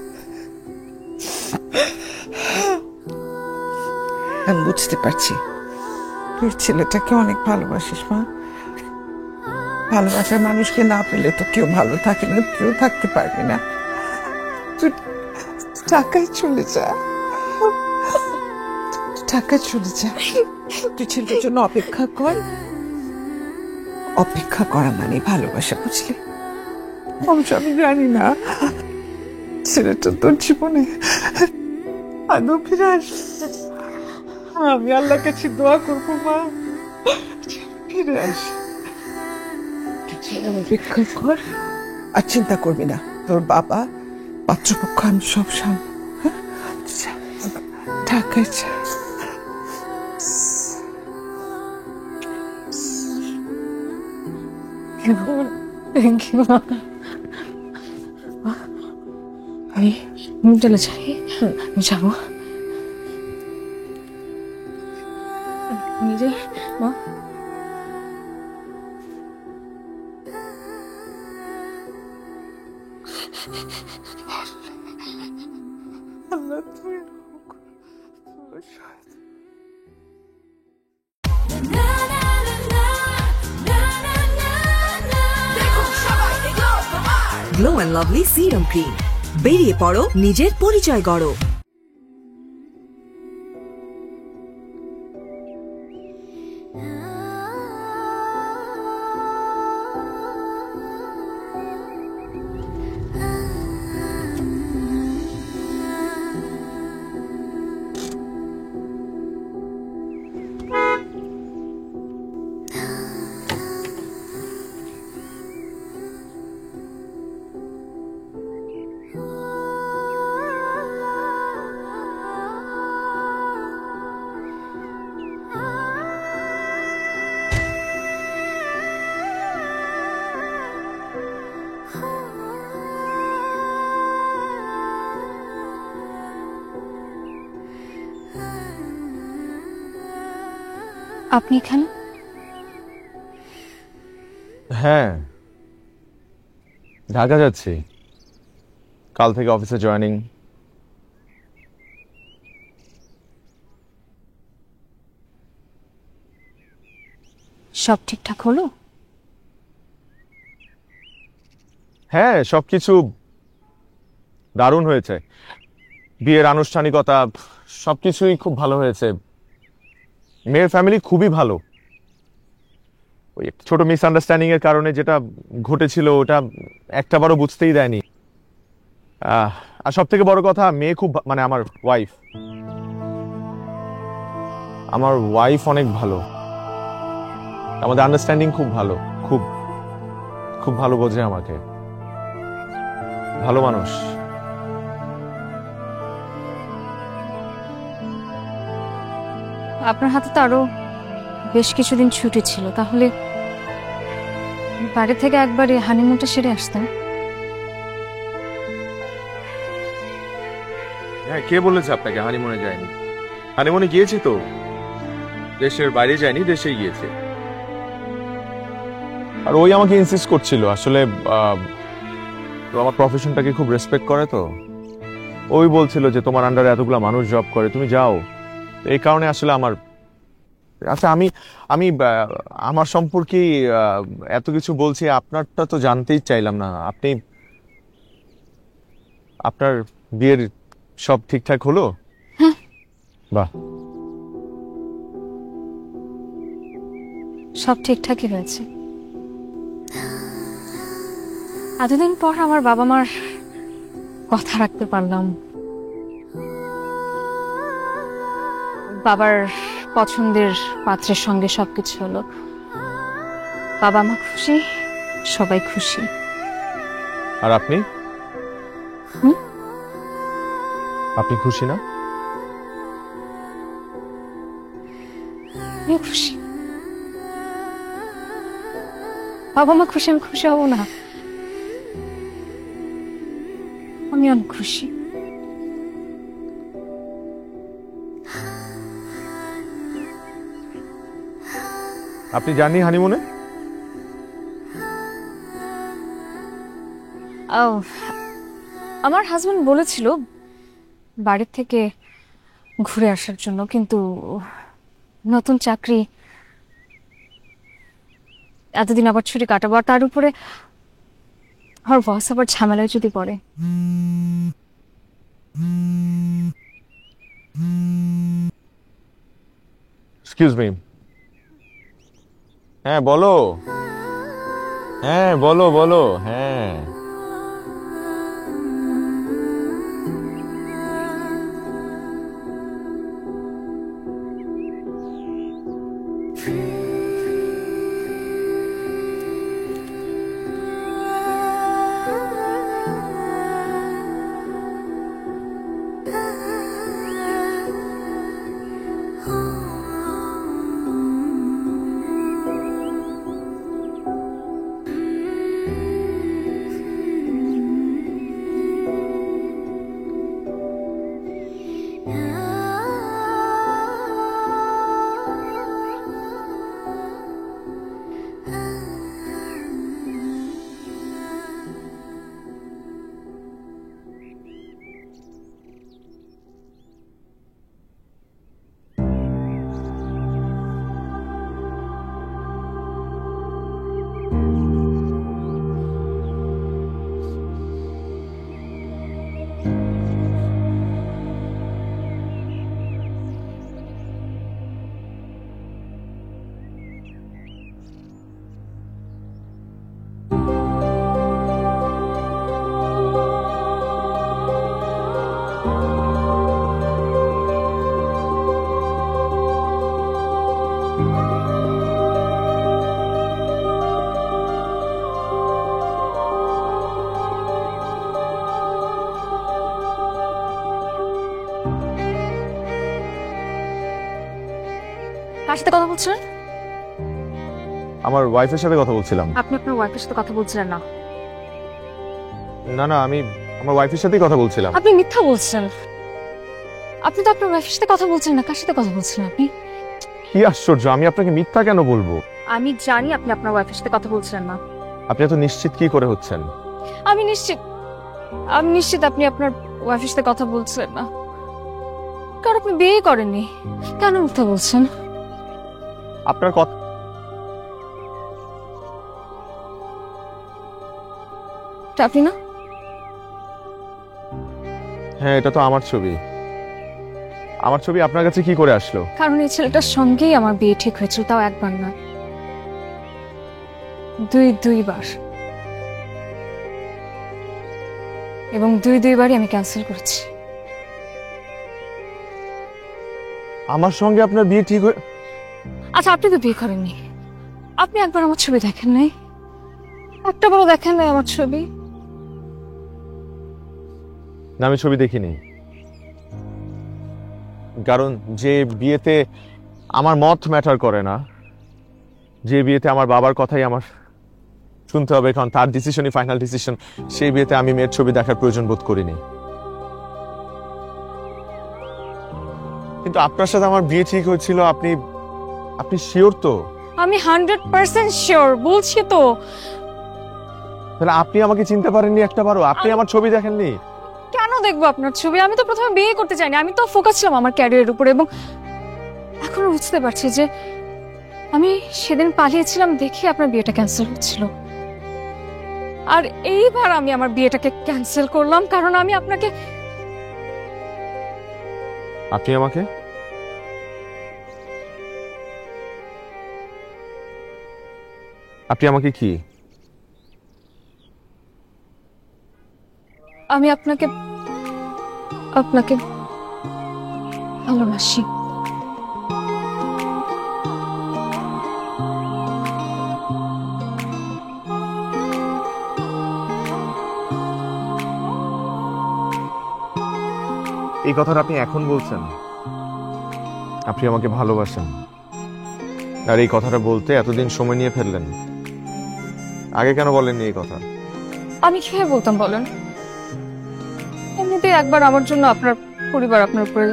আমি বুঝতে পারছি তুই ছেলেটাকে অনেক ভালোবাসিস মা। ভালোবাসার মানুষকে না পেলে তো কেউ ভালো থাকে না, কেউ থাকতে পারবি না। তুই ঢাকায় চলে যা, ঢাকায় চলে যা। তুই ছেলেটার জন্য অপেক্ষা কর। অপেক্ষা করা মানে ভালোবাসা, বুঝলি? অবশ্য আমি জানি না ছেলেটা তোর জীবনে আদৌ ফিরে আসবে। আমি আল্লাহর কাছে দোয়া করবো মা, ফিরে আসে। অপেক্ষা কর আর চিন্তা করবি না, তোর বাবা পাত্রপক্ষ আমি সব সামনে। ঢাকায় যা। থ্যাংক ইউ মা। আমি চলে যাই, আমি যাবো নিজে মা। আল্লাহ তুই glow and lovely serum cream, বেরিয়ে পড়ো, নিজের পরিচয় গড়ো। আপনি এখানে? হ্যাঁ, ঢাকা যাচ্ছি, কাল থেকে অফিসে জয়েনিং। সব ঠিকঠাক হলো? হ্যাঁ, সবকিছু দারুণ হয়েছে। বিয়ের আনুষ্ঠানিকতা সবকিছুই খুব ভালো হয়েছে। মেয়ের ফ্যামিলি খুবই ভালো। ওই একটা ছোট মিসআন্ডারস্ট্যান্ডিং এর কারণে যেটা ঘটেছিল ওটা একটাবারও বুঝতেই দেয়নি। আর সব থেকে বড় কথা, মেয়ে খুব মানে আমার ওয়াইফ অনেক ভালো। আমাদের আন্ডারস্ট্যান্ডিং খুব ভালো, খুব খুব ভালো বোঝে আমাকে, ভালো মানুষ। আপনার হাতে তো আরো বেশ কিছুদিন ছুটি ছিল, তাহলে বাড়ি থেকে একবার হানিমুনটা সেরে আসতেন। হ্যাঁ, কে বলেছে আপনাকে হানিমুনে যায়নি? হানিমুনে গিয়েছি তো, দেশের বাইরে যায়নি, দেশেই গিয়েছে। আর ওই আমাকে ইনসিস্ট করছিল, আসলে তো আমার প্রফেশনটাকে খুব রেসপেক্ট করে, তো ওই বলছিল যে তোমার আন্ডারে এতগুলা মানুষ জব করে, তুমি যাও। এই কারণে আসলে আচ্ছা আমি আমার সম্পর্কে এত কিছু বলছি, আপনারটা তো জানতেই চাইলাম না। আপনার বিয়ের সব ঠিকঠাক হলো? বাহ, সব ঠিকঠাকই হয়েছে। এতদিন পর আমার বাবা মার কথা রাখতে পারলাম। বাবার পছন্দের পাত্রের সঙ্গে সবকিছু হলো। বাবা মা খুশি, সবাই খুশি। আর আপনি? আপনি খুশি না? আমিও খুশি। বাবা মা খুশি, আমি খুশি হব না? আমি অনেক খুশি। আপনি জাননি হানিমুনে? আমার হাজবেন্ড বলেছিল বাড়ির থেকে ঘুরে আসার জন্য, কিন্তু নতুন চাকরি, এতদিন আবার ছুটি কাটাবো, আর তার উপরে আমার বস আবার ঝামেলায় যদি পড়ে। Excuse me. হ্যাঁ বলো, হ্যাঁ বলো, হ্যাঁ। কার সাথে কথা বলছিলেন? আমার ওয়াইফের সাথে কথা বলছিলাম। আপনি আপনার ওয়াইফের সাথে কথা বলছিলেন না? না, আমি আমার ওয়াইফের সাথেই কথা বলছিলাম। আপনি মিথ্যা বলছেন। আপনি তো আপনার ওয়াইফের সাথে কথা বলছেন না। কার সাথে কথা বলছিলেন আপনি? কি আশ্চর্য, আমি আপনাকে মিথ্যা কেন বলবো? আমি জানি আপনি আপনার ওয়াইফের সাথে কথা বলছেন না। আপনি এত নিশ্চিত কি করে হচ্ছেন? আমি নিশ্চিত আপনি আপনার ওয়াইফের সাথে কথা বলছেন না, কারণ আপনি বিয়ে করেননি। কেন মিথ্যা বলছেন? আপনার কথা আপনি না? হ্যাঁ, এটা তো আমার ছবি। আমার ছবি আপনার কাছে কি করে আসলো? কারণ এই ছেলেটার সঙ্গেই আমার বিয়ে ঠিক হয়েছিল, তাও একবার না, দুইবার। এবং দুইবারই আমি ক্যান্সেল করেছি। আমার সঙ্গে আপনার বিয়ে ঠিক হয়ে? আচ্ছা, আপনি তো বিয়ে করেননি, আপনি একবার আমার ছবি দেখেন নাই? একটা বড় দেখেন নাই আমার ছবি? না, আমি ছবি দেখিনি। কারণ যে বিয়েতে আমার মত ম্যাটার করে না, যে বিয়েতে আমার বাবার কথাই আমার শুনতে হবে, কারণ তার ডিসিশনই ফাইনাল ডিসিশন, সেই বিয়েতে আমি মেয়ের ছবি দেখার প্রয়োজন বোধ করিনি। কিন্তু আপনার সাথে আমার বিয়ে ঠিক হয়েছিল, আপনি শিওর তো? আমি 100% শিওর, বলছি তো। তাহলে আপনি আমাকে চিনতে পারেননি একটাবারও? আপনি আমার ছবি দেখেননি? কেন দেখবো আপনার ছবি? আমি তো প্রথমে বিয়ে করতে চাইনি, আমি তো ফোকাস ছিলাম আমার ক্যারিয়ারের উপরে। এবং এখনো বুঝতে পারছি যে আমি সেদিন পালিয়েছিলাম দেখে আপনার বিয়েটা ক্যান্সেল হচ্ছিল। আর এইবার আমি আমার বিয়েটাকে ক্যান্সেল করলাম কারণ আমি আপনাকে। আপনি আমাকে? আপনি আমাকে কি? আমি আপনাকে ভালোবাসি। এই কথাটা আপনি এখন বলছেন? আপনি আমাকে ভালোবাসেন, আর এই কথাটা বলতে এতদিন সময় নিয়ে ফেললেন? আগে কেন বলেননি এই কথা? আমি কিভাবে বলতাম বলেন? এমনিতেই একবার আমার জন্য আপনার পরিবার আপনার উপরে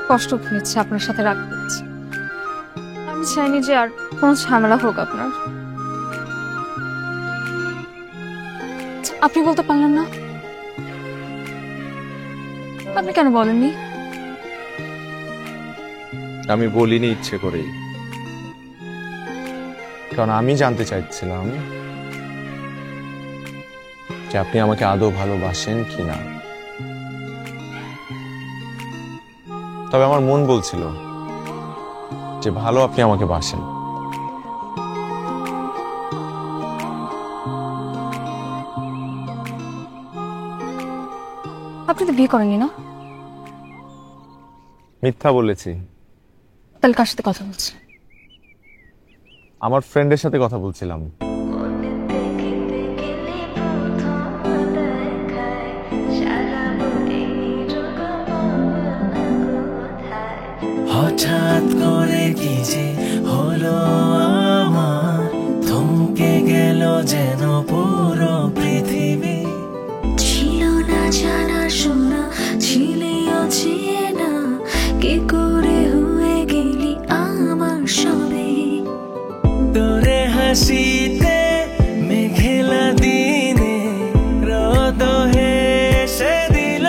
কষ্ট পেয়েছে, আপনার সাথে রাগ পেয়েছে। আমি চাইনি যে আর কোনো ঝামেলা হোক আপনার। আপনি বলতে পারলেন না? আপনি কেন বলেননি? আমি বলিনি ইচ্ছে করেই, কারণ আমি জানতে চাইছিলাম যে আপনি আমাকে আদৌ ভালোবাসেন কিনা। তবে আমার মন বলছিল যে ভালো আপনি আমাকে বাসেন। আপনি তো বিয়ে করেননি না? মিথ্যা বলেছি? তাহলে কার সাথে কথা বলছি? আমার ফ্রেন্ডের সাথে কথা বলছিলাম। হঠাৎ করে কি যে হলো আমার, থমকে গেল যেন পুরো পৃথিবী। ছিল না জানা শোনা, ছিলিও চেনা, কে করে হয়ে গেলি আমার সবে। তোরে হাসিতে মেঘেলা দিনে রোদ হেসে দিল,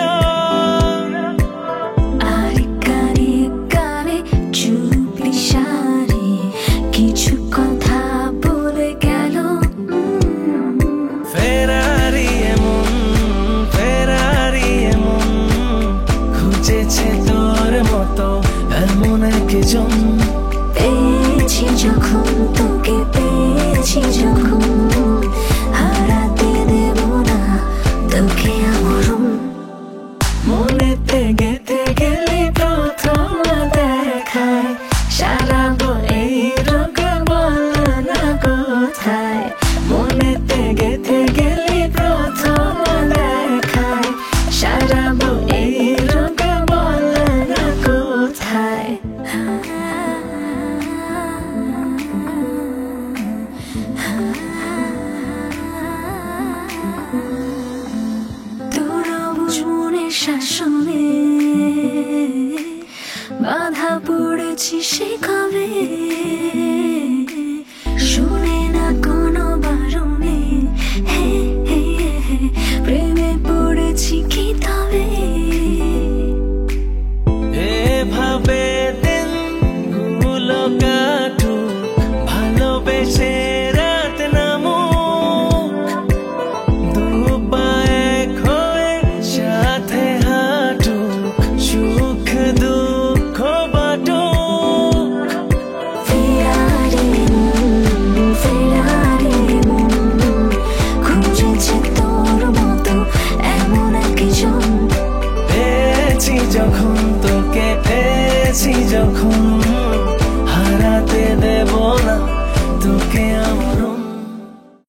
আর কানে কানে চুপি সারে কিছু কথা বলে গেল। ফেরারি এমন খুঁজেছে তোর মতো এমন একজন। পেয়েছি যখন তোকে, পেয়েছি যখন, হারাতে দেব না তোকে আমার। মনেতে গেঁথে গেলি প্রথম দেখায়, সারাবো এই রোগ বল না কোথায়। মনেতে গেঁথে গেলি প্রথম দেখায়, সারাবো এই রোগ বল না কোথায়। তোর অবুঝ মনের শাসনে বাধা পড়ে পড়েছি সে কবে, শুনে না কোনো বারণে, হে হে হে, প্রেমে পড়েছি কি তবে। এভাবে দিন গুলো কাটুক, ভালোবেসে রাত নামুক, দুপায়ে হয়ে সাথে হাঁটুক, সুখ দুঃখ বাটুক। ফেরারে মন খুঁজেছে তোর মতো এমন একজন। পেয়েছি যখন তোকে, পেয়েছি যখন